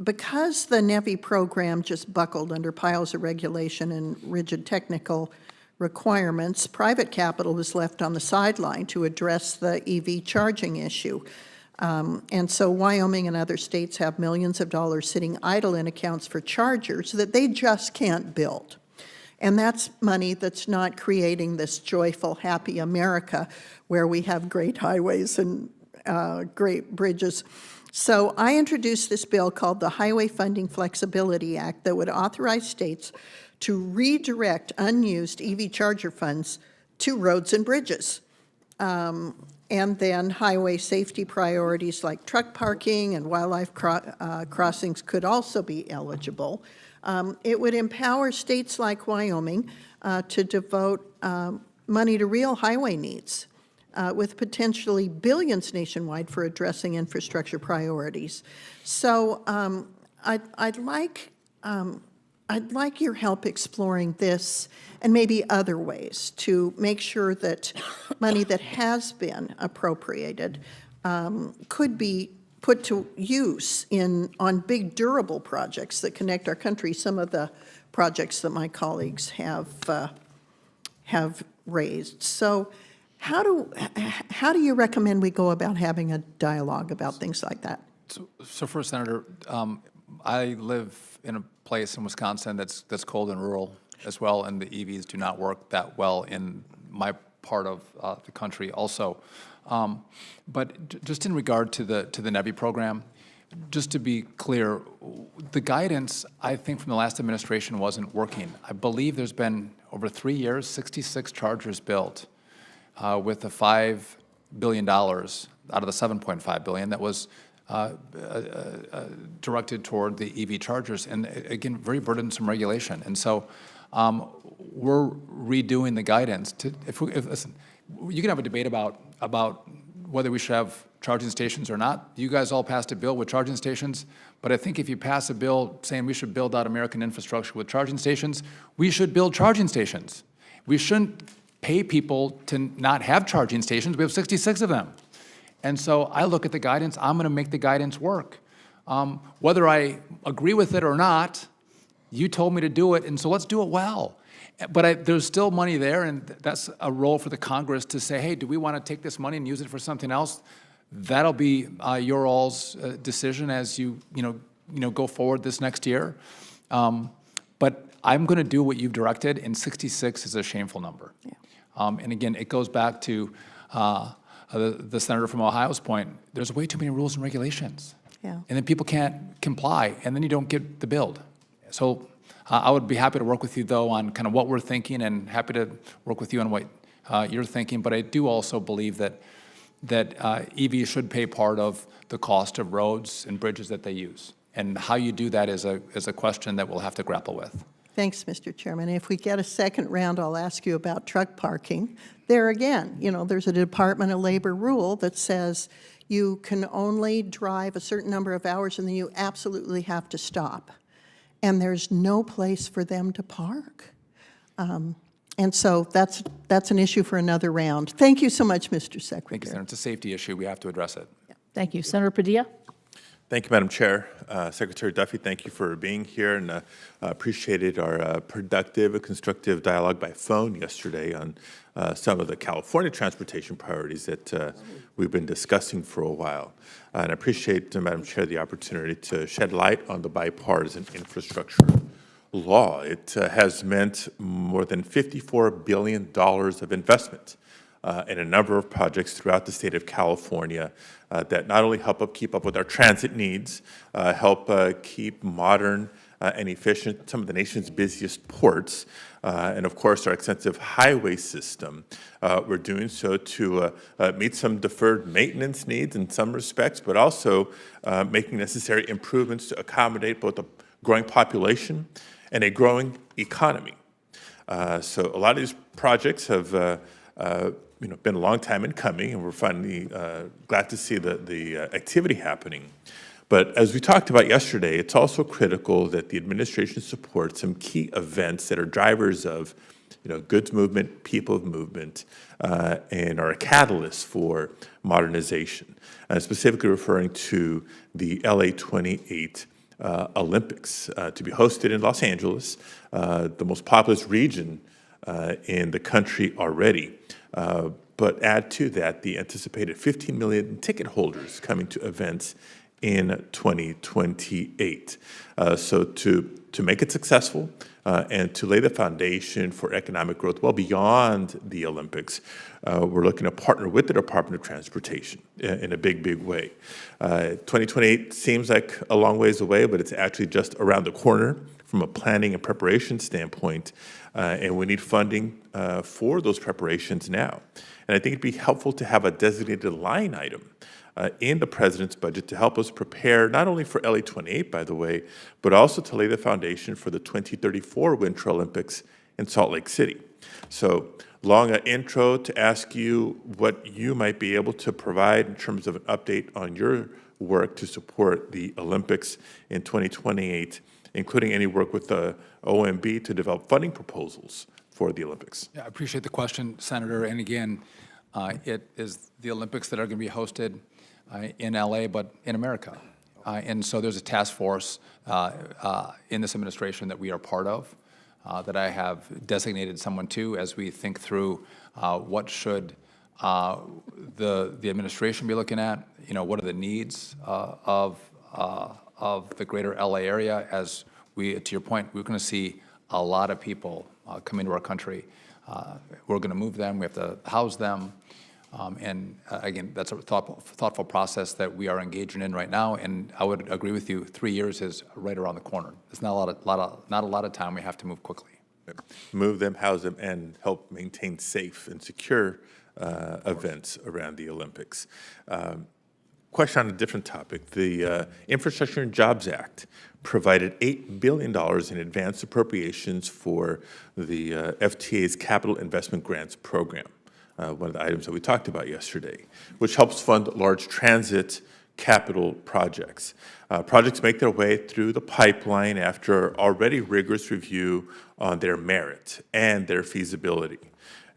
Because the NEVI program just buckled under piles of regulation and rigid technical requirements, private capital was left on the sideline to address the EV charging issue. And so Wyoming and other states have millions of dollars sitting idle in accounts for chargers that they just can't build. And that's money that's not creating this joyful, happy America where we have great highways and great bridges. So I introduced this bill called the Highway Funding Flexibility Act that would authorize states to redirect unused EV charger funds to roads and bridges. And then highway safety priorities like truck parking and wildlife crossings could also be eligible. It would empower states like Wyoming to devote money to real highway needs with potentially billions nationwide for addressing infrastructure priorities. So I'd like your help exploring this and maybe other ways to make sure that money that has been appropriated could be put to use on big durable projects that connect our country, some of the projects that my colleagues have raised. So how do you recommend we go about having a dialogue about things like that? So first, Senator, I live in a place in Wisconsin that's cold and rural as well, and the EVs do not work that well in my part of the country also. But just in regard to the NEVI program, just to be clear, the guidance, I think, from the last administration wasn't working. I believe there's been, over 3 years, 66 chargers built with the $5 billion out of the $7.5 billion that was directed toward the EV chargers, and again, very burdensome regulation. And so we're redoing the guidance. Listen, you can have a debate about whether we should have charging stations or not. You guys all passed a bill with charging stations, but I think if you pass a bill saying we should build out American infrastructure with charging stations, we should build charging stations. We shouldn't pay people to not have charging stations. We have 66 of them. And so I look at the guidance, I'm going to make the guidance work. Whether I agree with it or not, you told me to do it, and so let's do it well. But there's still money there, and that's a role for the Congress to say, hey, do we want to take this money and use it for something else? That'll be your all's decision as you go forward this next year. But I'm going to do what you've directed, and 66 is a shameful number. Yeah. And again, it goes back to the senator from Ohio's point. There's way too many rules and regulations. Yeah. And then people can't comply, and then you don't get the build. So I would be happy to work with you, though, on kind of what we're thinking, and happy to work with you on what you're thinking. But I do also believe that EVs should pay part of the cost of roads and bridges that they use. And how you do that is a question that we'll have to grapple with. Thanks, Mr. Chairman. If we get a second round, I'll ask you about truck parking. There again, there's a Department of Labor rule that says you can only drive a certain number of hours and then you absolutely have to stop. And there's no place for them to park. And so that's an issue for another round. Thank you so much, Mr. Secretary. Thank you, Senator. It's a safety issue. We have to address it. Yeah. Thank you. Senator Padilla? Thank you, Madam Chair. Secretary Duffy, thank you for being here, and appreciated our productive, constructive dialogue by phone yesterday on some of the California transportation priorities that we've been discussing for a while. And I appreciate, Madam Chair, the opportunity to shed light on the bipartisan infrastructure law. It has meant more than $54 billion of investment and a number of projects throughout the state of California that not only help keep up with our transit needs, help keep modern and efficient some of the nation's busiest ports, and of course our extensive highway system. We're doing so to meet some deferred maintenance needs in some respects, but also making necessary improvements to accommodate both a growing population and a growing economy. So a lot of these projects have been a long time in coming, and we're finally glad to see the activity happening. But as we talked about yesterday, it's also critical that the administration supports some key events that are drivers of goods movement, people movement, and are a catalyst for modernization, specifically referring to the LA 28 Olympics to be hosted in Los Angeles, the most populous region in the country already. But add to that the anticipated 15 million ticket holders coming to events in 2028. So to make it successful and to lay the foundation for economic growth well beyond the Olympics, we're looking to partner with the Department of Transportation in a big, big way. 2028 seems like a long ways away, but it's actually just around the corner from a planning and preparation standpoint, and we need funding for those preparations now. And I think it'd be helpful to have a designated line item in the president's budget to help us prepare not only for LA 28, by the way, but also to lay the foundation for the 2034 Winter Olympics in Salt Lake City. So long intro to ask you what you might be able to provide in terms of an update on your work to support the Olympics in 2028, including any work with the OMB to develop funding proposals for the Olympics. Yeah, I appreciate the question, Senator. And again, it is the Olympics that are going to be hosted in LA, but in America. And so there's a task force in this administration that we are part of, that I have designated someone to as we think through what should the administration be looking at, what are the needs of the greater LA area. As we, to your point, we're going to see a lot of people come into our country. We're going to move them, we have to house them. And again, that's a thoughtful process that we are engaging in right now. And I would agree with you, 3 years is right around the corner. It's not a lot of time. We have to move quickly. Move them, house them, and help maintain safe and secure events around the Olympics. Question on a different topic. The Infrastructure and Jobs Act provided $8 billion in advance appropriations for the FTA's Capital Investment Grants Program. One of the items that we talked about yesterday, which helps fund large transit capital projects. Projects make their way through the pipeline after already rigorous review on their merit and their feasibility.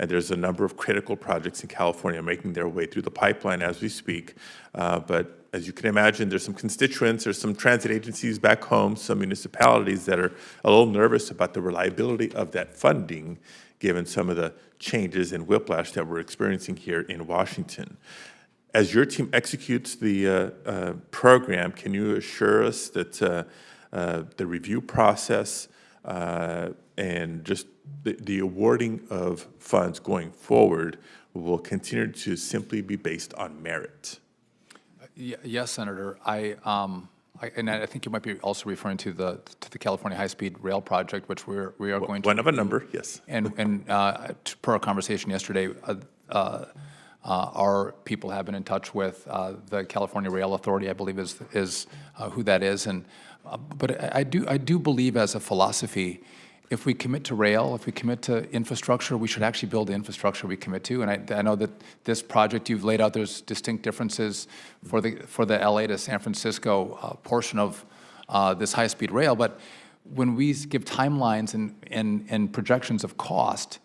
And there's a number of critical projects in California making their way through the pipeline as we speak. But as you can imagine, there's some constituents, there's some transit agencies back home, some municipalities that are a little nervous about the reliability of that funding, given some of the changes and whiplash that we're experiencing here in Washington. As your team executes the program, can you assure us that the review process and just the awarding of funds going forward will continue to simply be based on merit? Yes, Senator. And I think you might be also referring to the California High-Speed Rail project, which we are going to. One of a number, yes. And per our conversation yesterday, our people have been in touch with the California Rail Authority, I believe is who that is. And but I do believe, as a philosophy, if we commit to rail, if we commit to infrastructure, we should actually build the infrastructure we commit to. And I know that this project you've laid out, there's distinct differences for the LA to San Francisco portion of this high-speed rail. But when we give timelines and projections of cost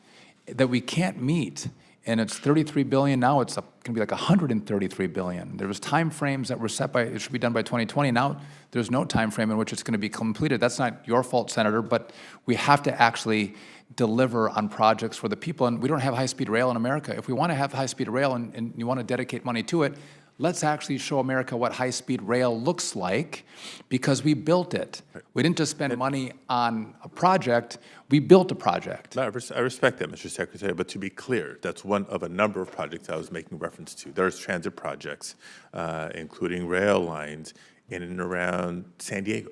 that we can't meet, and it's $33 billion now, it's going to be like $133 billion. There was time frames that were set by, it should be done by 2020. Now there's no time frame in which it's going to be completed. That's not your fault, Senator, but we have to actually deliver on projects for the people. And we don't have high-speed rail in America. If we want to have high-speed rail and you want to dedicate money to it, Let's actually show America what high-speed rail looks like, because we built it. We didn't just spend money on a project, we built a project. I respect that, Mr. Secretary, but to be clear, that's one of a number of projects I was making reference to. There's transit projects, including rail lines in and around San Diego.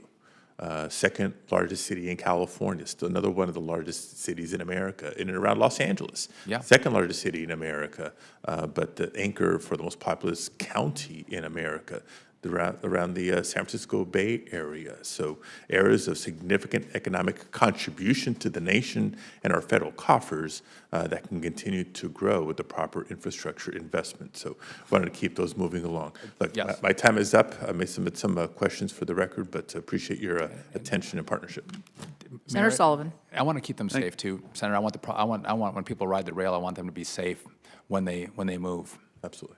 Second largest city in California, still another one of the largest cities in America, in and around Los Angeles. Yeah. Second largest city in America, but the anchor for the most populous county in America, around the San Francisco Bay Area. So areas of significant economic contribution to the nation and our federal coffers that can continue to grow with the proper infrastructure investment. So wanted to keep those moving along. Look, Yes. my time is up. I may submit some questions for the record, but appreciate your attention and partnership. Senator Mayor, Sullivan. I want to keep them safe too, Senator. I want when people ride the rail, I want them to be safe when they move. Absolutely.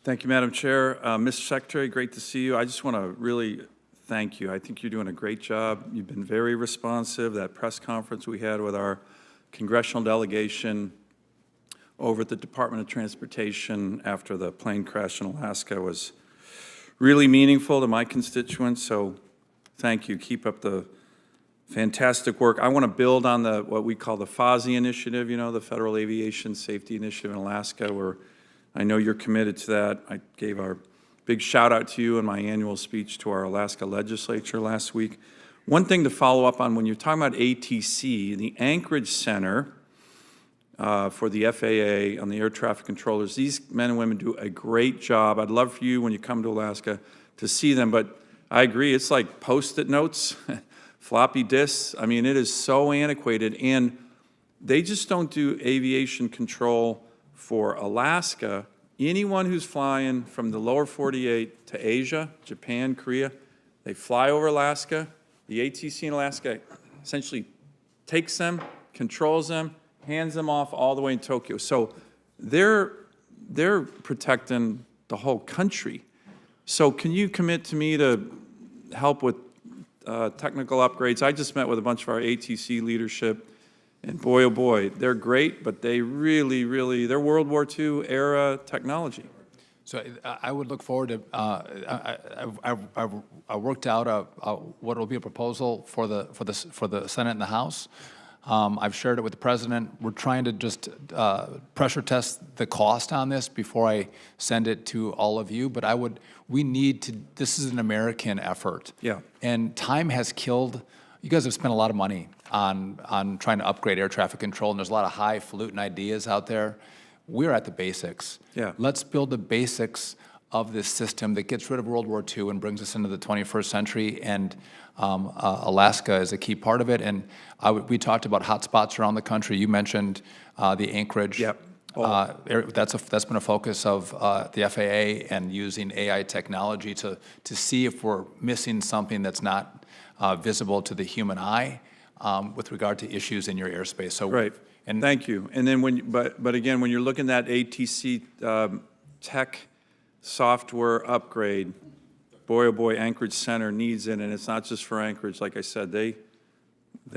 Thank you, Madam Chair. Mr. Secretary, great to see you. I just want to really thank you. I think you're doing a great job. You've been very responsive. That press conference we had with our congressional delegation over at the Department of Transportation after the plane crash in Alaska was really meaningful to my constituents. So thank you. Keep up the fantastic work. I want to build on what we call the FASI initiative, you know, the Federal Aviation Safety Initiative in Alaska, where I know you're committed to that. I gave our big shout out to you in my annual speech to our Alaska legislature last week. One thing to follow up on, when you're talking about ATC, the Anchorage Center for the FAA on the air traffic controllers, these men and women do a great job. I'd love for you, when you come to Alaska, to see them, but I agree, it's like Post-it notes, floppy disks. I mean, it is so antiquated, and they just don't do aviation control for Alaska. Anyone who's flying from the lower 48 to Asia, Japan, Korea, they fly over Alaska. The ATC in Alaska essentially takes them, controls them, hands them off all the way in Tokyo. So they're protecting the whole country. So can you commit to me to help with technical upgrades? I just met with a bunch of our ATC leadership, and boy, oh boy, they're great, but they really, they're World War II era technology. So I would look forward to, I worked out what will be a proposal for the Senate and the House. I've shared it with the President. We're trying to just pressure test the cost on this before I send it to all of you, but we need to, this is an American effort. Yeah. And time has killed, you guys have spent a lot of money on trying to upgrade air traffic control, and there's a lot of highfalutin ideas out there. We're at the basics. Yeah. Let's build the basics of this system that gets rid of World War II and brings us into the 21st century, and Alaska is a key part of it. And we talked about hotspots around the country. You mentioned the Anchorage. Yep. That's been a focus of the FAA, and using AI technology to see if we're missing something that's not visible to the human eye with regard to issues in your airspace. So Right. And thank you. And then but again, when you're looking at ATC tech software upgrade, boy, oh boy, Anchorage Center needs it, and it's not just for Anchorage. Like I said, they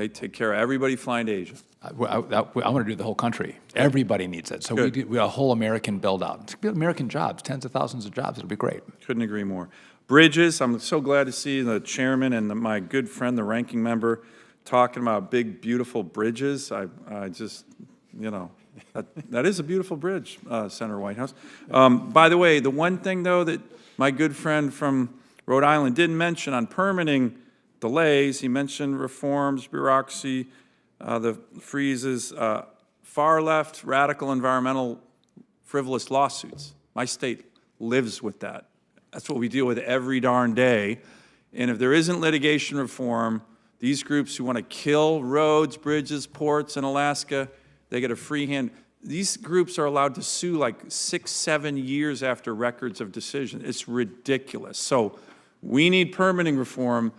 take care of everybody flying to Asia. I want to do the whole country. Everybody needs it. So we a whole American build-out. American jobs, tens of thousands of jobs. It'll be great. Couldn't agree more. Bridges, I'm so glad to see the chairman and my good friend, the ranking member, talking about big, beautiful bridges. I just, you know, that is a beautiful bridge, Senator Whitehouse. By the way, the one thing, though, that my good friend from Rhode Island didn't mention on permitting delays, he mentioned reforms, bureaucracy, the freezes, far left, radical, environmental, frivolous lawsuits. My state lives with that. That's what we deal with every darn day. And if there isn't litigation reform, these groups who want to kill roads, bridges, ports in Alaska, they get a free hand. These groups are allowed to sue like 6, 7 years after records of decision. It's ridiculous. So we need permitting reform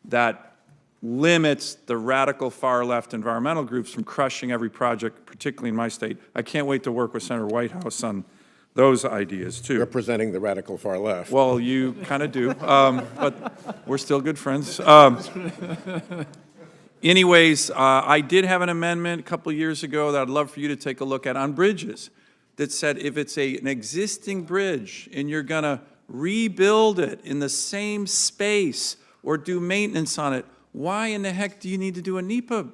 that limits the radical far-left environmental groups from crushing every project, particularly in my state. I can't wait to work with Senator Whitehouse on those ideas, too. Representing the radical far left. Well, you kind of do, but we're still good friends. Anyways, I did have an amendment a couple years ago that I'd love for you to take a look at on bridges. that said if it's an existing bridge and you're going to rebuild it in the same space or do maintenance on it, why in the heck do you need to do a NEPA?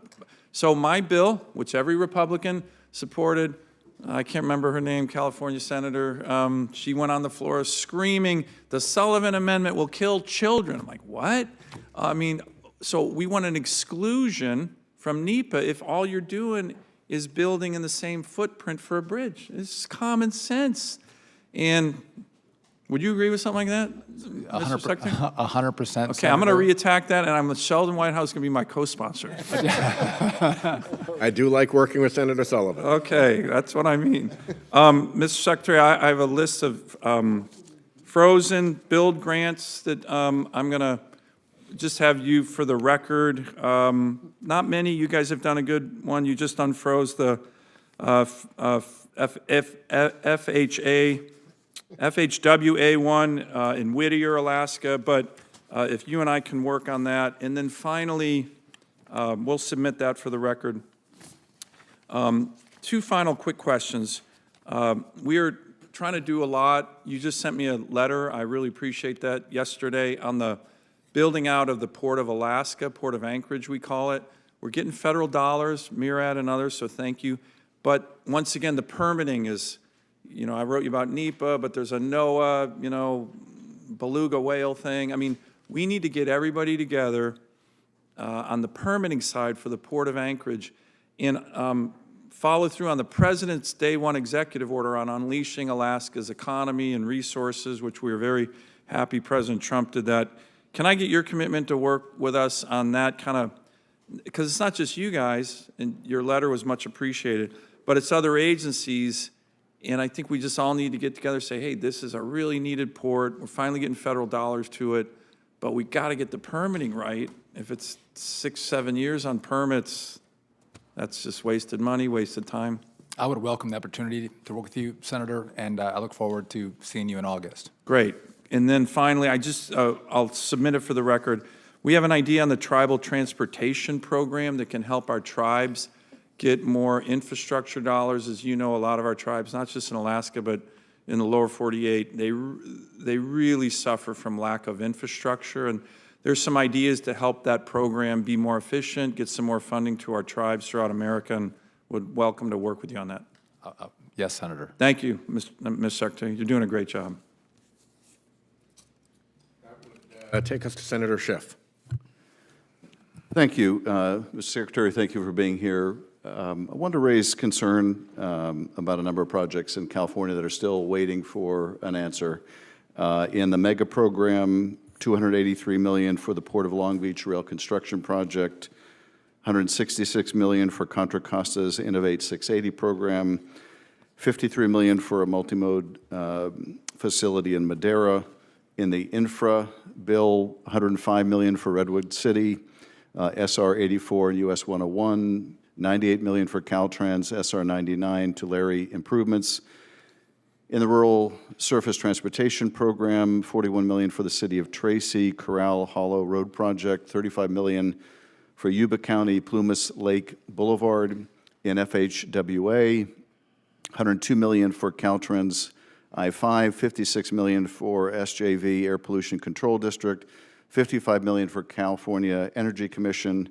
So my bill, which every Republican supported, I can't remember her name, California Senator, she went on the floor screaming, the Sullivan Amendment will kill children. I'm like, what? I mean, so we want an exclusion from NEPA if all you're doing is building in the same footprint for a bridge. It's common sense. And would you agree with something like that, Mr. Secretary? 100%. Okay, I'm going to re-attack that, and Sheldon Whitehouse is going to be my co-sponsor. I do like working with Senator Sullivan. Okay, that's what I mean. Mr. Secretary, I have a list of frozen build grants that I'm going to just have you for the record. Not many. You guys have done a good one. You just unfroze the FHWA one in Whittier, Alaska, but if you and I can work on that. And then finally, we'll submit that for the record. Two final quick questions. We are trying to do a lot. You just sent me a letter. I really appreciate that yesterday on the building out of the Port of Alaska, Port of Anchorage, we call it. We're getting federal dollars, MIRAD and others, so thank you. But once again, the permitting is, you know, I wrote you about NEPA, but there's a NOAA, you know, beluga whale thing. I mean, we need to get everybody together on the permitting side for the Port of Anchorage and follow through on the President's Day 1 executive order on unleashing Alaska's economy and resources, which we are very happy President Trump did that. Can I get your commitment to work with us on that kind of, because it's not just you guys, and your letter was much appreciated, but it's other agencies, and I think we just all need to get together and say, hey, this is a really needed port. We're finally getting federal dollars to it, but we got to get the permitting right. If it's 6-7 years on permits, that's just wasted money, wasted time. I would welcome the opportunity to work with you, Senator, and I look forward to seeing you in August. Great. And then finally, I'll submit it for the record. We have an idea on the tribal transportation program that can help our tribes get more infrastructure dollars. As you know, a lot of our tribes, not just in Alaska, but in the lower 48, they really suffer from lack of infrastructure. And there's some ideas to help that program be more efficient, get some more funding to our tribes throughout America, and would welcome to work with you on that. Yes, Senator. Thank you, Ms. Secretary. You're doing a great job. Take us to Senator Schiff. Thank you, Mr. Secretary. Thank you for being here. I want to raise concern about a number of projects in California that are still waiting for an answer. In the mega program, $283 million for the Port of Long Beach rail construction project, $166 million for Contra Costa's Innovate 680 program, $53 million for a multimode facility in Madera. In the infra bill, $105 million for Redwood City, SR 84 and US 101, $98 million for Caltrans, SR 99, Tulare improvements. In the rural surface transportation program, $41 million for the city of Tracy, Corral Hollow Road project, $35 million for Yuba County, Plumas Lake Boulevard. In FHWA, $102 million for Caltrans I-5, $56 million for SJV Air Pollution Control District, $55 million for California Energy Commission.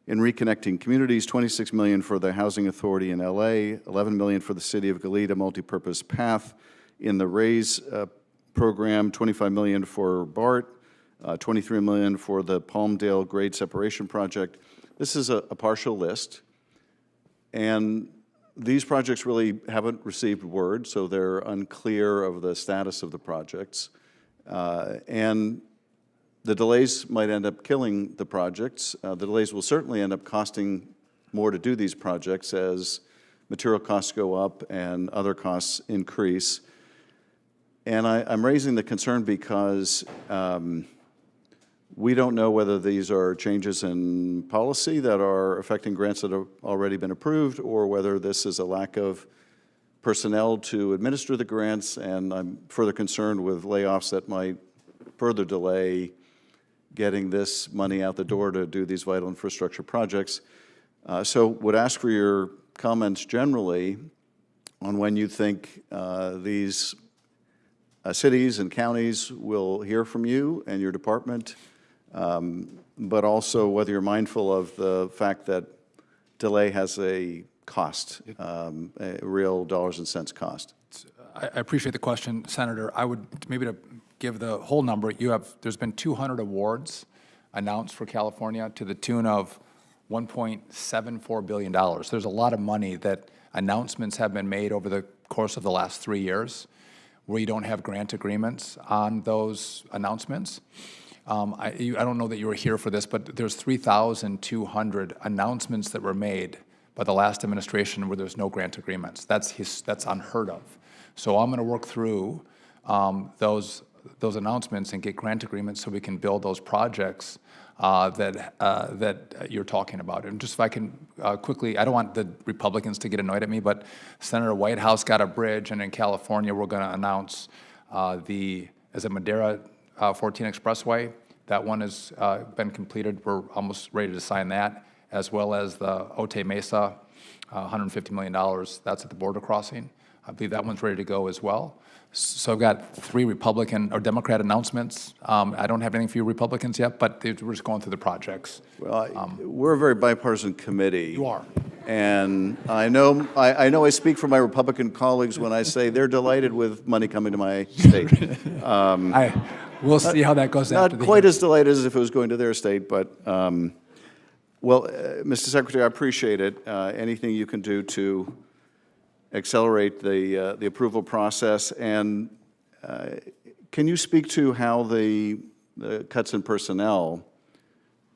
In reconnecting communities, $26 million for the Housing Authority in LA, $11 million for the City of Goleta Multipurpose Path. In the RAISE program, $25 million for BART, $23 million for the Palmdale Grade Separation Project. This is a partial list, and these projects really haven't received word, so they're unclear of the status of the projects. And the delays might end up killing the projects. The delays will certainly end up costing more to do these projects as material costs go up and other costs increase. And I'm raising the concern because we don't know whether these are changes in policy that are affecting grants that have already been approved, or whether this is a lack of personnel to administer the grants, and I'm further concerned with layoffs that might further delay getting this money out the door to do these vital infrastructure projects. So would ask for your comments generally on when you think these cities and counties will hear from you and your department, but also whether you're mindful of the fact that delay has a cost, a real dollars and cents cost. I appreciate the question, Senator. I would, maybe to give the whole number, there's been 200 awards announced for California to the tune of $1.74 billion. There's a lot of money that announcements have been made over the course of the last 3 years where you don't have grant agreements on those announcements. I don't know that you were here for this, but there's 3,200 announcements that were made by the last administration where there's no grant agreements. That's unheard of. So I'm going to work through those announcements and get grant agreements so we can build those projects that you're talking about. And just if I can quickly, I don't want the Republicans to get annoyed at me, but Senator Whitehouse got a bridge, and in California we're going to announce is it Madera 14 Expressway? That one has been completed. We're almost ready to sign that, as well as the Otay Mesa, $150 million. That's at the border crossing. I believe that one's ready to go as well. So I've got 3 Republican or Democrat announcements. I don't have anything for you Republicans yet, but we're just going through the projects. Well, we're a very bipartisan committee. You are. And I know I speak for my Republican colleagues when I say they're delighted with money coming to my state. We'll see how that goes after Not the quite hearing. as delighted as if it was going to their state, but, Mr. Secretary, I appreciate it. Anything you can do to accelerate the approval process, and can you speak to how the cuts in personnel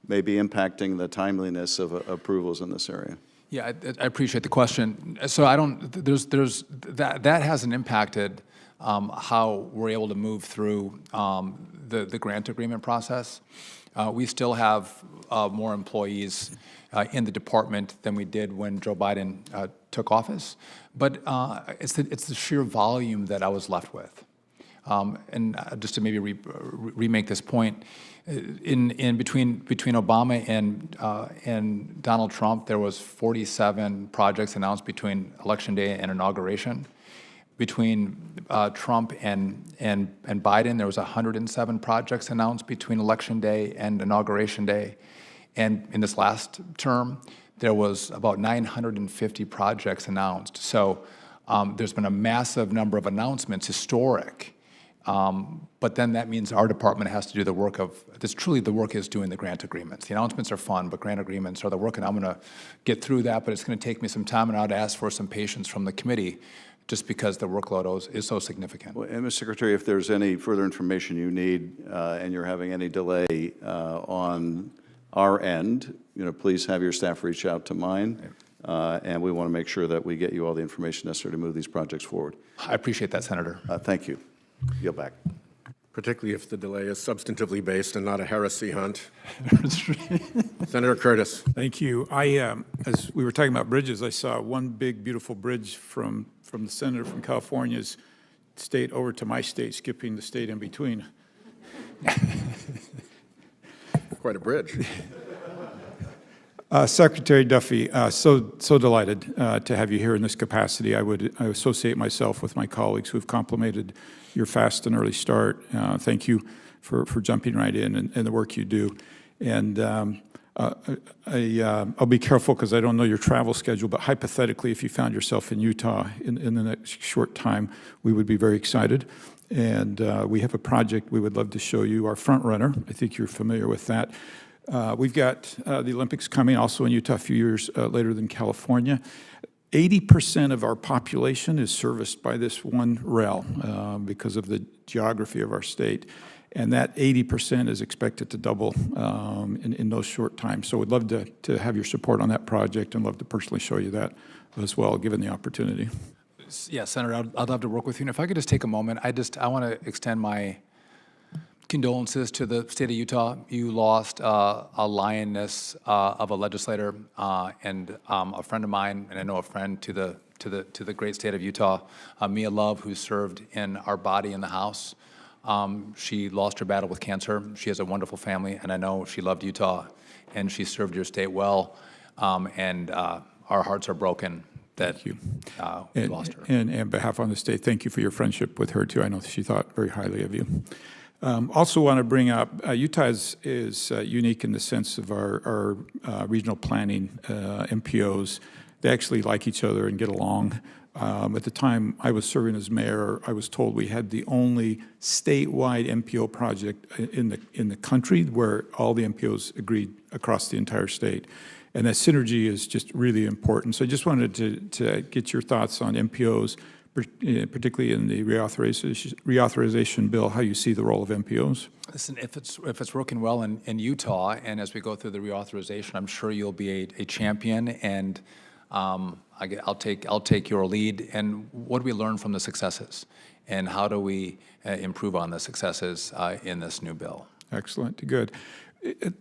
may be impacting the timeliness of approvals in this area? Yeah, I appreciate the question. So that hasn't impacted how we're able to move through the grant agreement process. We still have more employees in the department than we did when Joe Biden took office, but it's the sheer volume that I was left with. And just to maybe remake this point, in between Obama and Donald Trump, there was 47 projects announced between Election Day and inauguration. Between Trump and Biden, there was 107 projects announced between Election Day and Inauguration Day. And in this last term, there was about 950 projects announced. So there's been a massive number of announcements, historic. But then that means our department has to do the work of, truly the work is doing the grant agreements. The announcements are fun, but grant agreements are the work, and I'm going to get through that, but it's going to take me some time, and I'd ask for some patience from the committee just because the workload is so significant. Well, and Mr. Secretary, if there's any further information you need and you're having any delay on our end, please have your staff reach out to mine, and we want to make sure that we get you all the information necessary to move these projects forward. I appreciate that, Senator. Thank you. Yield back. Particularly if the delay is substantively based and not a heresy hunt. Senator Curtis. Thank you. As we were talking about bridges, I saw one big, beautiful bridge from the senator from California's state over to my state, skipping the state in between. Quite a bridge. Secretary Duffy, so delighted to have you here in this capacity. I associate myself with my colleagues who have complimented your fast and early start. Thank you for jumping right in and the work you do. And I'll be careful because I don't know your travel schedule, but hypothetically, if you found yourself in Utah in the next short time, we would be very excited. And we have a project we would love to show you, our front runner. I think you're familiar with that. We've got the Olympics coming also in Utah a few years later than California. 80% of our population is serviced by this one rail because of the geography of our state. And that 80% is expected to double in those short times. So we'd love to have your support on that project and love to personally show you that as well, given the opportunity. Yeah, Senator, I'd love to work with you. And if I could just take a moment, I want to extend my condolences to the state of Utah. You lost a lioness of a legislator and a friend of mine, and I know a friend to the great state of Utah, Mia Love, who served in our body in the House. She lost her battle with cancer. She has a wonderful family, and I know she loved Utah, and she served your state well. And our hearts are broken that you. We And, lost her. and on behalf of the state, thank you for your friendship with her, too. I know she thought very highly of you. Also want to bring up, Utah is unique in the sense of our regional planning MPOs. They actually like each other and get along. At the time I was serving as mayor, I was told we had the only statewide MPO project in the country where all the MPOs agreed across the entire state. And that synergy is just really important. So I just wanted to get your thoughts on MPOs, particularly in the reauthorization bill, how you see the role of MPOs. Listen, if it's working well in Utah, and as we go through the reauthorization, I'm sure you'll be a champion, and I'll take your lead. And what do we learn from the successes, and how do we improve on the successes in this new bill? Excellent, good.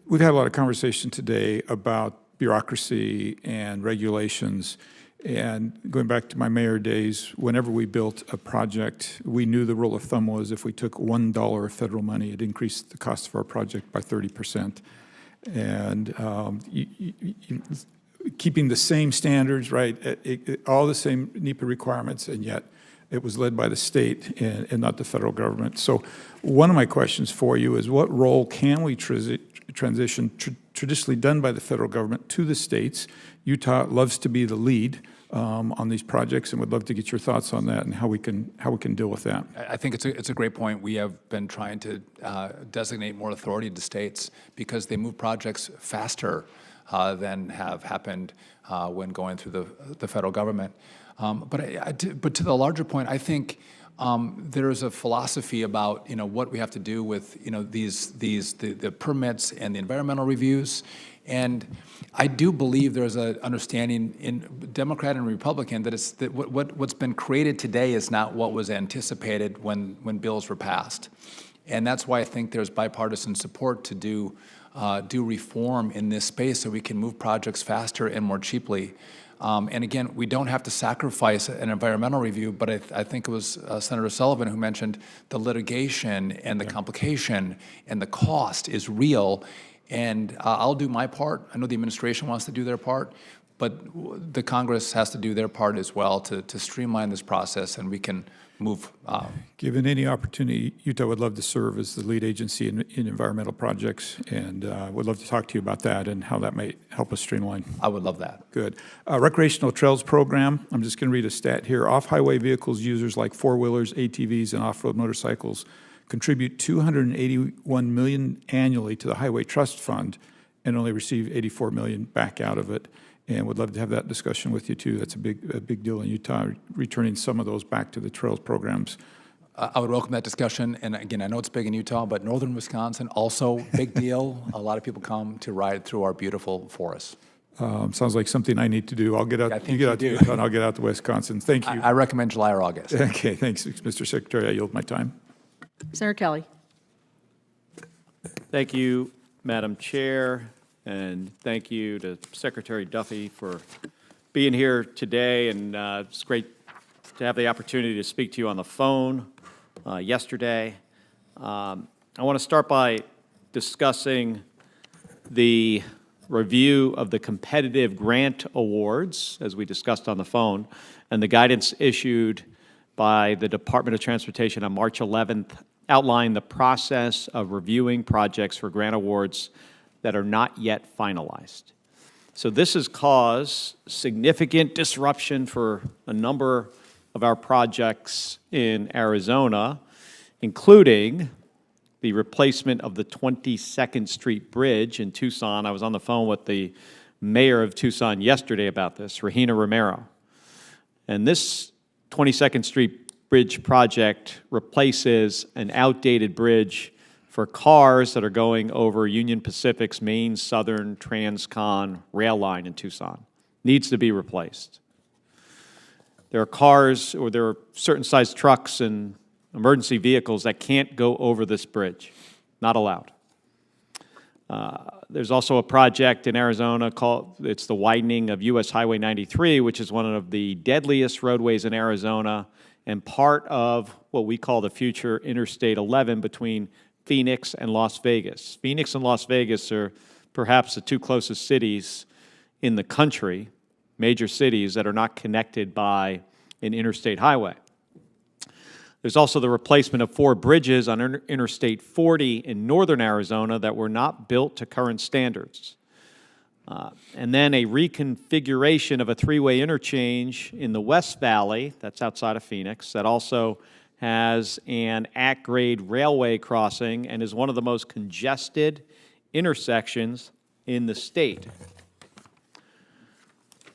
We've had a lot of conversation today about bureaucracy and regulations. And going back to my mayor days, whenever we built a project, we knew the rule of thumb was if we took $1 of federal money, it increased the cost of our project by 30%. And keeping the same standards, right, all the same NEPA requirements, and yet it was led by the state and not the federal government. So one of my questions for you is, what role can we transition traditionally done by the federal government to the states? Utah loves to be the lead on these projects, and would love to get your thoughts on that and how we can deal with that. I think it's a great point. We have been trying to designate more authority to states because they move projects faster than have happened when going through the federal government. But to the larger point, I think there is a philosophy about what we have to do with the permits and the environmental reviews, and I do believe there's an understanding in Democrat and Republican that what's been created today is not what was anticipated when bills were passed, and that's why I think there's bipartisan support to do reform in this space so we can move projects faster and more cheaply. And again, we don't have to sacrifice an environmental review, but I think it was Senator Sullivan who mentioned the litigation and the complication and the cost is real. And I'll do my part. I know the administration wants to do their part, but the Congress has to do their part as well to streamline this process, and we can move. Given any opportunity, Utah would love to serve as the lead agency in environmental projects, and would love to talk to you about that and how that may help us streamline. I would love that. Good. Recreational Trails Program, I'm just going to read a stat here. Off-highway vehicles users like four-wheelers, ATVs, and off-road motorcycles contribute $281 million annually to the Highway Trust Fund and only receive $84 million back out of it. And would love to have that discussion with you, too. That's a big deal in Utah, returning some of those back to the trails programs. I would welcome that discussion. And again, I know it's big in Utah, but northern Wisconsin, also big deal. A lot of people come to ride through our beautiful forests. Sounds like something I need to do. I'll get out. You get out to Utah, and I'll get out to Wisconsin. Thank you. I recommend July or August. Okay, thanks, Mr. Secretary. I yield my time. Senator Kelly. Thank you, Madam Chair, and thank you to Secretary Duffy for being here today. And it's great to have the opportunity to speak to you on the phone yesterday. I want to start by discussing the review of the competitive grant awards, as we discussed on the phone, and the guidance issued by the Department of Transportation on March 11th outlined the process of reviewing projects for grant awards that are not yet finalized. So this has caused significant disruption for a number of our projects in Arizona, including the replacement of the 22nd Street Bridge in Tucson. I was on the phone with the mayor of Tucson yesterday about this, Regina Romero. And this 22nd Street Bridge project replaces an outdated bridge for cars that are going over Union Pacific's main Southern Transcon rail line in Tucson. Needs to be replaced. There are cars, or there are certain size trucks and emergency vehicles that can't go over this bridge. Not allowed. There's also a project in Arizona called, it's the widening of US Highway 93, which is one of the deadliest roadways in Arizona and part of what we call the future Interstate 11 between Phoenix and Las Vegas. Phoenix and Las Vegas are perhaps the two closest cities in the country. major cities that are not connected by an interstate highway. There's also the replacement of 4 bridges on Interstate 40 in northern Arizona that were not built to current standards. And then a reconfiguration of a 3-way interchange in the West Valley, that's outside of Phoenix, that also has an at-grade railway crossing and is one of the most congested intersections in the state.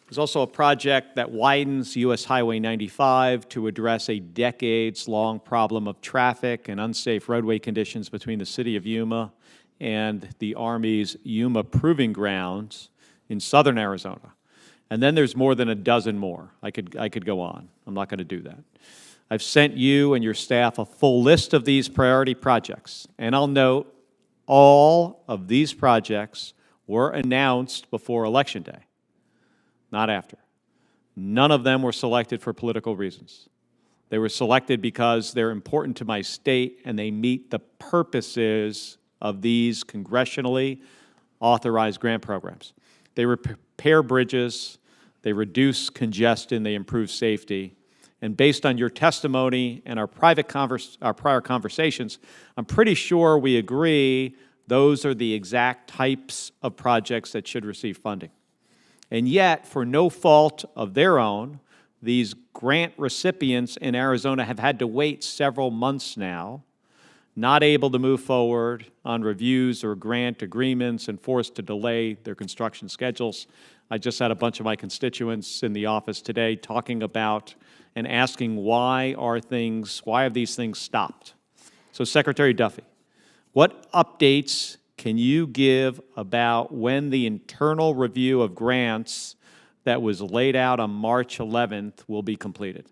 There's also a project that widens U.S. Highway 95 to address a decades-long problem of traffic and unsafe roadway conditions between the city of Yuma and the Army's Yuma Proving Grounds in southern Arizona. And then there's more than a dozen more. I could go on. I'm not going to do that. I've sent you and your staff a full list of these priority projects. And I'll note all of these projects were announced before Election Day, not after. None of them were selected for political reasons. They were selected because they're important to my state and they meet the purposes of these congressionally authorized grant programs. They repair bridges, they reduce congestion, they improve safety. And based on your testimony and our prior conversations, I'm pretty sure we agree those are the exact types of projects that should receive funding. And yet, for no fault of their own, these grant recipients in Arizona have had to wait several months now, not able to move forward on reviews or grant agreements and forced to delay their construction schedules. I just had a bunch of my constituents in the office today talking about and asking why have these things stopped? So Secretary Duffy, what updates can you give about when the internal review of grants that was laid out on March 11th will be completed?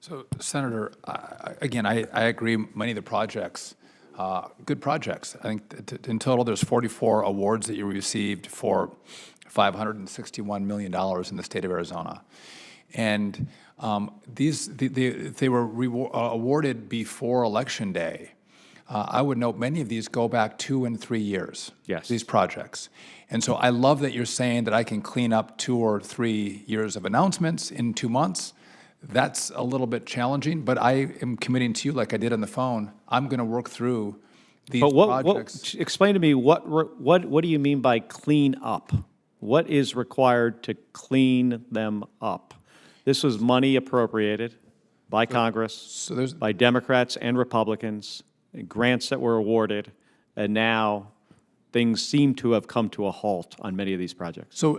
So, Senator, again, I agree, many of the projects, good projects. I think in total there's 44 awards that you received for $561 million in the state of Arizona. And they were awarded before Election Day. I would note many of these go back 2 and 3 years, yes, these projects. And so I love that you're saying that I can clean up 2 or 3 years of announcements in 2 months. That's a little bit challenging, but I am committing to you, like I did on the phone, I'm going to work through these projects. Explain to me, what do you mean by clean up? What is required to clean them up? This was money appropriated by Congress, by Democrats and Republicans, grants that were awarded, and now things seem to have come to a halt on many of these projects. So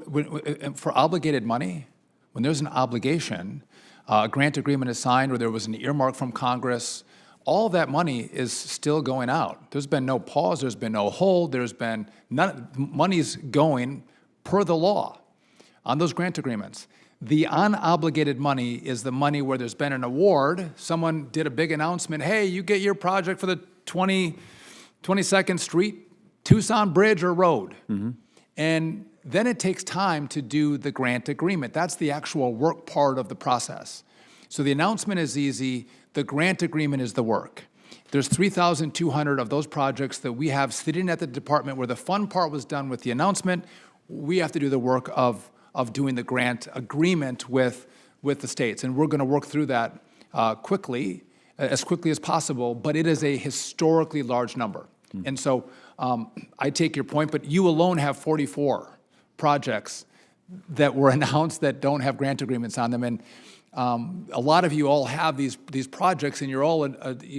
for obligated money, when there's an obligation, a grant agreement is signed or there was an earmark from Congress, all that money is still going out. There's been no pause, there's been no hold, there's been none, money's going per the law on those grant agreements. The unobligated money is the money where there's been an award. Someone did a big announcement, hey, you get your project for the 22nd Street, Tucson Bridge or Road. Mm-hmm. And then it takes time to do the grant agreement. That's the actual work part of the process. So the announcement is easy, the grant agreement is the work. There's 3,200 of those projects that we have sitting at the department where the fun part was done with the announcement. We have to do the work of doing the grant agreement with the states. And we're going to work through that quickly, as quickly as possible, but it is a historically large number. Mm. And so I take your point, but you alone have 44 projects that were announced that don't have grant agreements on them. And a lot of you all have these projects, and you're all,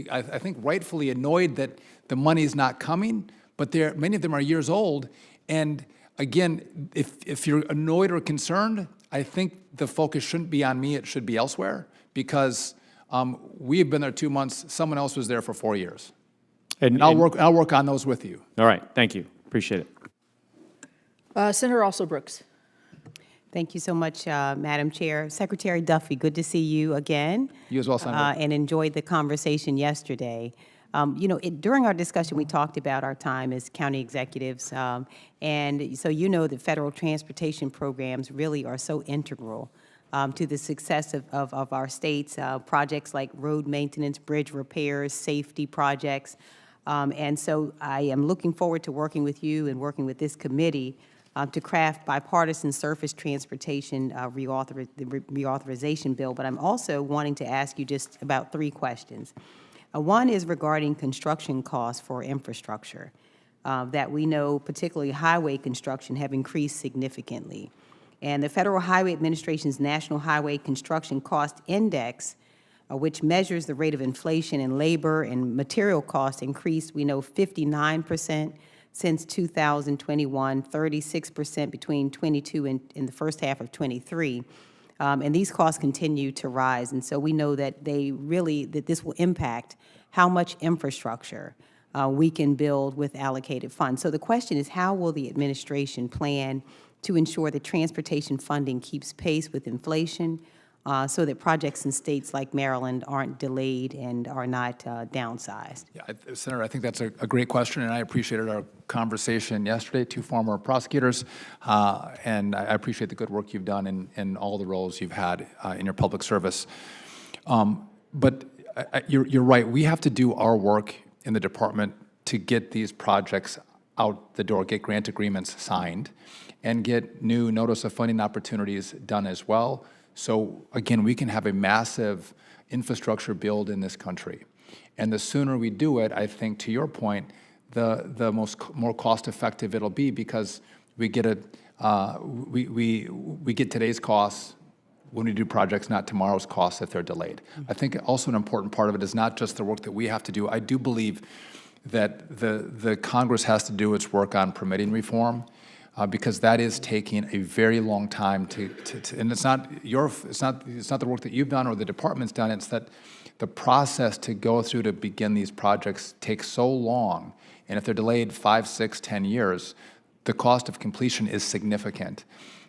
I think, rightfully annoyed that the money's not coming, but many of them are years old. And again, if you're annoyed or concerned, I think the focus shouldn't be on me, it should be elsewhere, because we've been there 2 months, someone else was there for 4 years. And I'll work on those with you. All right, thank you, appreciate it. Senator Also Brooks. Thank you so much, Madam Chair. Secretary Duffy, good to see you again. You as well, Senator. And enjoyed the conversation yesterday. During our discussion, we talked about our time as county executives, and so the federal transportation programs really are so integral to the success of our states. Projects like road maintenance, bridge repairs, safety projects, and so I am looking forward to working with you and working with this committee to craft bipartisan surface transportation reauthorization bill, but I'm also wanting to ask you just about 3 questions. One is regarding construction costs for infrastructure that we know, particularly highway construction, have increased significantly. And the Federal Highway Administration's National Highway Construction Cost Index, which measures the rate of inflation in labor and material costs, increased, we know, 59% since 2021, 36% between 22 and in the first half of 23. And these costs continue to rise. And so we know that that this will impact how much infrastructure we can build with allocated funds. So the question is, how will the administration plan to ensure that transportation funding keeps pace with inflation so that projects in states like Maryland aren't delayed and are not downsized? Yeah, Senator, I think that's a great question, and I appreciated our conversation yesterday, 2 former prosecutors, and I appreciate the good work you've done in all the roles you've had in your public service. But you're right, we have to do our work in the department to get these projects out the door, get grant agreements signed, and get new notice of funding opportunities done as well. So again, we can have a massive infrastructure build in this country. And the sooner we do it, I think, to your point, the more cost effective it'll be, because we get we get today's costs when we do projects, not tomorrow's costs if they're delayed. I think also an important part of it is not just the work that we have to do. I do believe that the Congress has to do its work on permitting reform, because that is taking a very long time and it's not the work that you've done or the department's done. It's that the process to go through to begin these projects takes so long, and if they're delayed 5, 6, 10 years, the cost of completion is significant.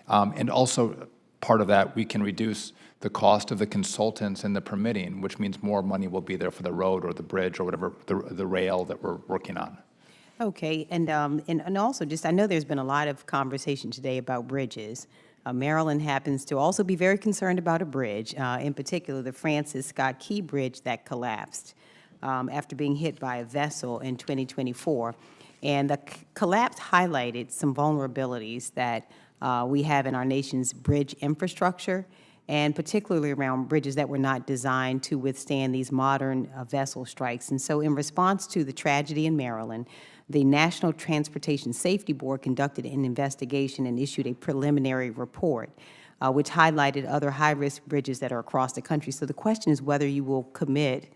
And also part of that, we can reduce the cost of the consultants and the permitting, which means more money will be there for the road or the bridge or whatever the rail that we're working on. Okay, and also just, I know there's been a lot of conversation today about bridges. Maryland happens to also be very concerned about a bridge, in particular the Francis Scott Key Bridge that collapsed after being hit by a vessel in 2024. And the collapse highlighted some vulnerabilities that we have in our nation's bridge infrastructure, and particularly around bridges that were not designed to withstand these modern vessel strikes. And so in response to the tragedy in Maryland, the National Transportation Safety Board conducted an investigation and issued a preliminary report, which highlighted other high-risk bridges that are across the country. So the question is whether you will commit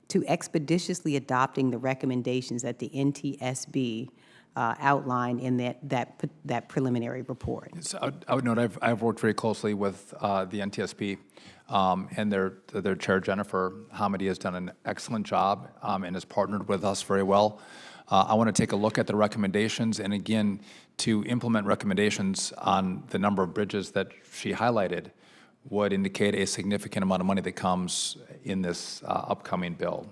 to expeditiously adopting the recommendations that the NTSB outlined in that preliminary report. So I would note I've worked very closely with the NTSB, and their chair, Jennifer Hamady, has done an excellent job and has partnered with us very well. I want to take a look at the recommendations, and again, to implement recommendations on the number of bridges that she highlighted would indicate a significant amount of money that comes in this upcoming bill.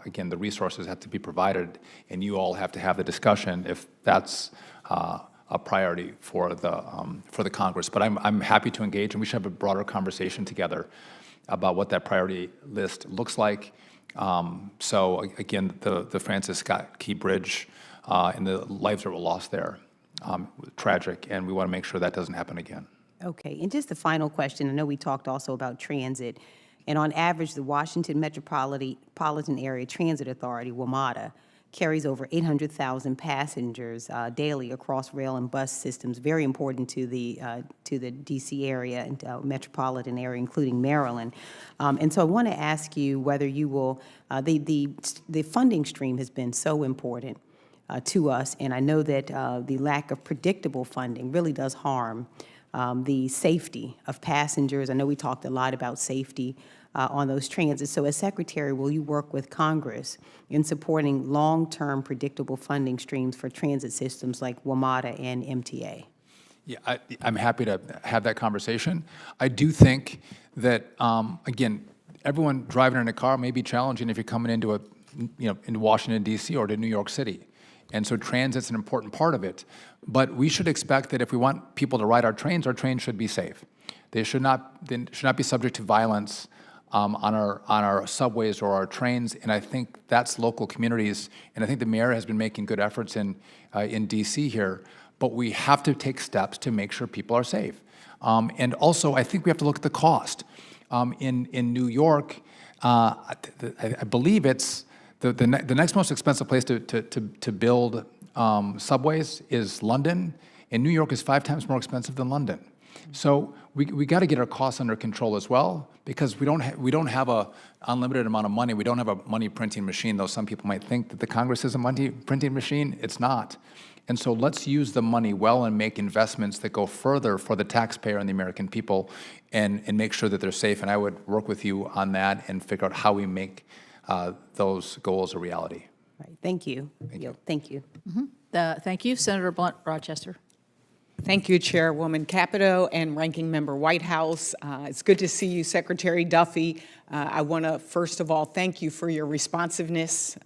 Again, the resources have to be provided, and you all have to have the discussion if that's a priority for the Congress. But I'm happy to engage, and we should have a broader conversation together about what that priority list looks like. So again, the Francis Scott Key Bridge and the lives that were lost there, tragic, and we want to make sure that doesn't happen again. Okay, and just the final question, I know we talked also about transit, and on average, the Washington Metropolitan Area Transit Authority, WMATA, carries over 800,000 passengers daily across rail and bus systems, very important to the D.C. area and metropolitan area, including Maryland. And so I want to ask you whether you will, the funding stream has been so important to us, and I know that the lack of predictable funding really does harm the safety of passengers. I know we talked a lot about safety on those transits. So as Secretary, will you work with Congress in supporting long-term predictable funding streams for transit systems like WMATA and MTA? Yeah, I'm happy to have that conversation. I do think that, again, everyone driving in a car may be challenging if you're coming into into Washington, D.C. or to New York City. And so transit's an important part of it. But we should expect that if we want people to ride our trains should be safe. They should not be subject to violence on our subways or our trains. And I think that's local communities. And I think the mayor has been making good efforts in D.C. here. but we have to take steps to make sure people are safe. And also, I think we have to look at the cost. In New York, I believe it's the next most expensive place to build subways is London, and New York is 5 times more expensive than London. So we got to get our costs under control as well, because we don't have a unlimited amount of money. We don't have a money printing machine, though some people might think that the Congress is a money printing machine. It's not. And so let's use the money well and make investments that go further for the taxpayer and the American people, and make sure that they're safe. And I would work with you on that and figure out how we make those goals a reality. Right. Thank you. Thank you. Thank you. Senator Blunt, Rochester. Thank you, Chairwoman Capito and Ranking Member Whitehouse. It's good to see you, Secretary Duffy. I want to, first of all, thank you for your responsiveness.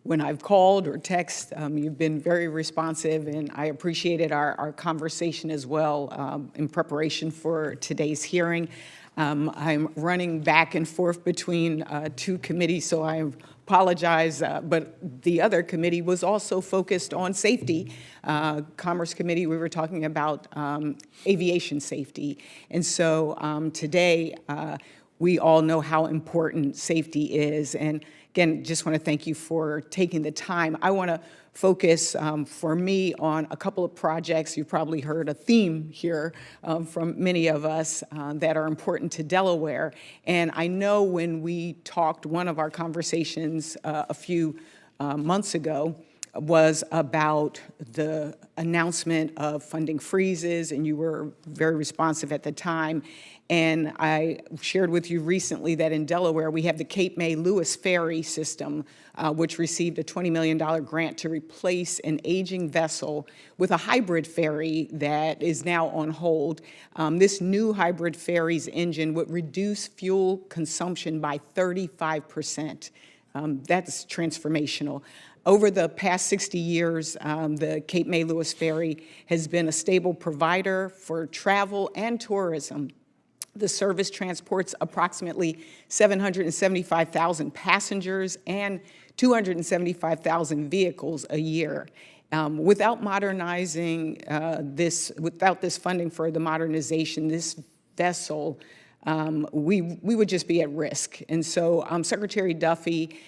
When I've called or texted, you've been very responsive, and I appreciated our conversation as well in preparation for today's hearing. I'm running back and forth between 2 committees, so I apologize, but the other committee was also focused on safety. Commerce Committee, we were talking about aviation safety. And so today, we all know how important safety is. And again, just want to thank you for taking the time. I want to focus for me on a couple of projects. You probably heard a theme here from many of us that are important to Delaware. And I know when we talked, one of our conversations a few months ago was about the announcement of funding freezes, and you were very responsive at the time. And I shared with you recently that in Delaware, we have the Cape May Lewis Ferry system, which received a $20 million grant to replace an aging vessel with a hybrid ferry that is now on hold. This new hybrid ferry's engine would reduce fuel consumption by 35%. That's transformational. Over the past 60 years, the Cape May Lewis Ferry has been a stable provider for travel and tourism. The service transports approximately 775,000 passengers and 275,000 vehicles a year. Without modernizing without this funding for the modernization, this vessel, we would just be at risk. And so, Secretary Duffy,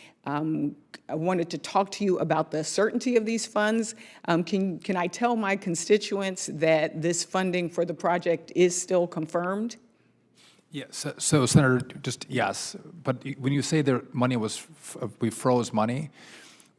I wanted to talk to you about the certainty of these funds. Can I tell my constituents that this funding for the project is still confirmed? Yes, so Senator, just yes, but when you say the money was, we froze money,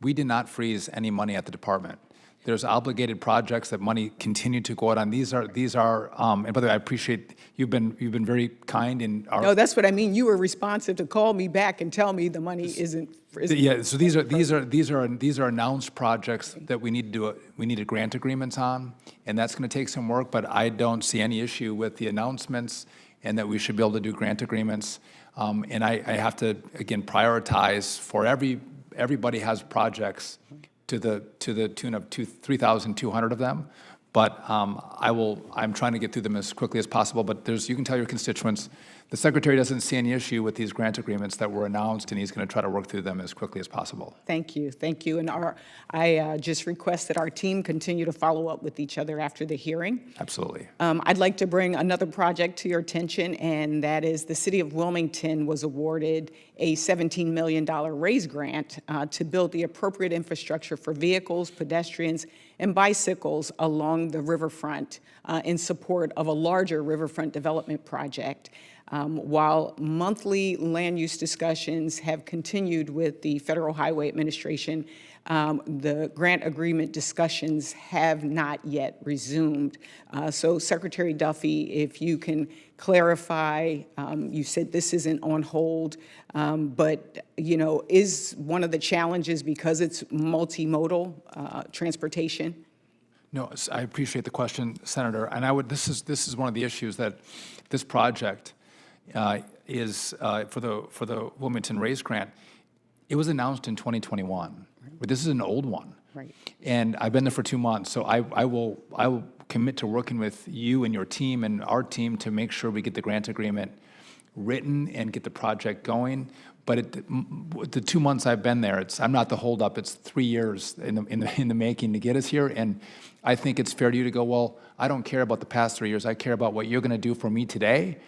we did not freeze any money at the department. There's obligated projects that money continued to go out on. These are, and by the way, I appreciate you've been very kind in our. No, that's what I mean. You were responsive to call me back and tell me the money isn't. Yeah, so these are announced projects that we need to do. We needed grant agreements on, and that's going to take some work. But I don't see any issue with the announcements, and that we should be able to do grant agreements. And I have to, again, prioritize for everybody has projects to the tune of 3,200 of them. But I'm trying to get through them as quickly as possible. But you can tell your constituents, the Secretary doesn't see any issue with these grant agreements that were announced, and he's going to try to work through them as quickly as possible. Thank you, thank you. And I just request that our team continue to follow up with each other after the hearing. Absolutely. I'd like to bring another project to your attention, and that is the City of Wilmington was awarded a $17 million RAISE grant to build the appropriate infrastructure for vehicles, pedestrians, and bicycles along the riverfront in support of a larger riverfront development project. While monthly land use discussions have continued with the Federal Highway Administration, the grant agreement discussions have not yet resumed. So Secretary Duffy, if you can clarify, you said this isn't on hold, but is one of the challenges because it's multimodal transportation? No, I appreciate the question, Senator. And this is one of the issues that this project is for the Wilmington RAISE grant. It was announced in 2021, but this is an old one. Right. And I've been there for 2 months, so I will commit to working with you and your team and our team to make sure we get the grant agreement written and get the project going. But the 2 months I've been there, I'm not the holdup. It's 3 years in the making to get us here. And I think it's fair to you to go, well, I don't care about the past 3 years. I care about what you're going to do for me today,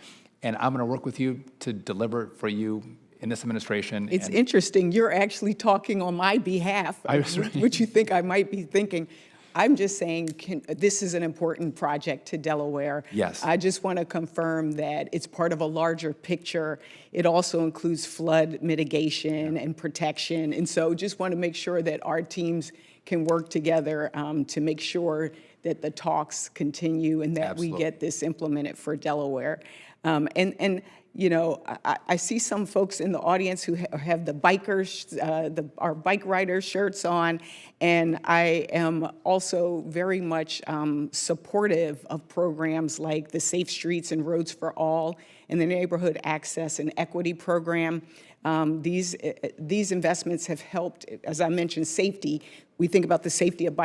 and I'm going to work with you to deliver it for you in this administration. It's interesting, you're actually talking on my behalf, which you think I might be thinking. I'm just saying this is an important project to Delaware. Yes. I just want to confirm that it's part of a larger picture. It also includes flood mitigation and protection. And so just want to make sure that our teams can work together to make sure that the talks continue and that we get this implemented for Delaware. And you know, I see some folks in the audience who have the bikers, our bike rider shirts on, and I am also very much supportive of programs like the Safe Streets and Roads for All and the Neighborhood Access and Equity Program. These investments have helped, as I mentioned, safety. We think about the safety of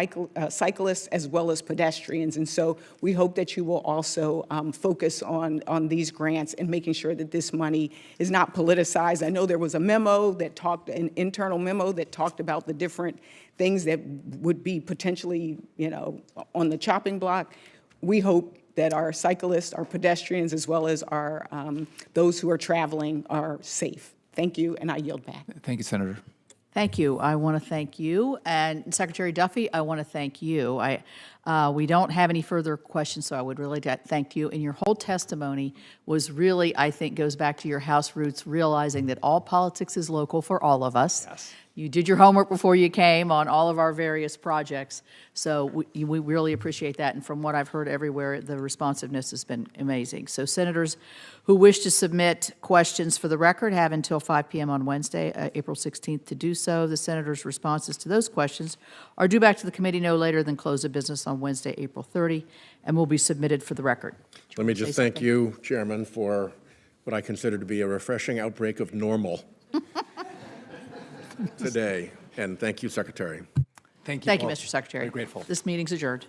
cyclists as well as pedestrians. And so we hope that you will also focus on these grants and making sure that this money is not politicized. I know there was a memo that an internal memo that talked about the different things that would be potentially, you know, on the chopping block. We hope that our cyclists, our pedestrians, as well as our those who are traveling are safe. Thank you, and I yield back. Thank you, Senator. Thank you. I want to thank you. And Secretary Duffy, I want to thank you. We don't have any further questions, so I would really thank you. And your whole testimony was really, I think, goes back to your House roots, realizing that all politics is local for all of us. Yes. You did your homework before you came on all of our various projects, so we really appreciate that. And from what I've heard everywhere, the responsiveness has been amazing. So senators who wish to submit questions for the record have until 5 p.m. on Wednesday, April 16th to do so. The senators' responses to those questions are due back to the committee no later than close of business on Wednesday, April 30, and will be submitted for the record. Let me just thank you, Chairman, for what I consider to be a refreshing outbreak of normal today. And thank you, Secretary. Thank you. Thank you, both. Mr. Secretary. Very grateful. This meeting's adjourned.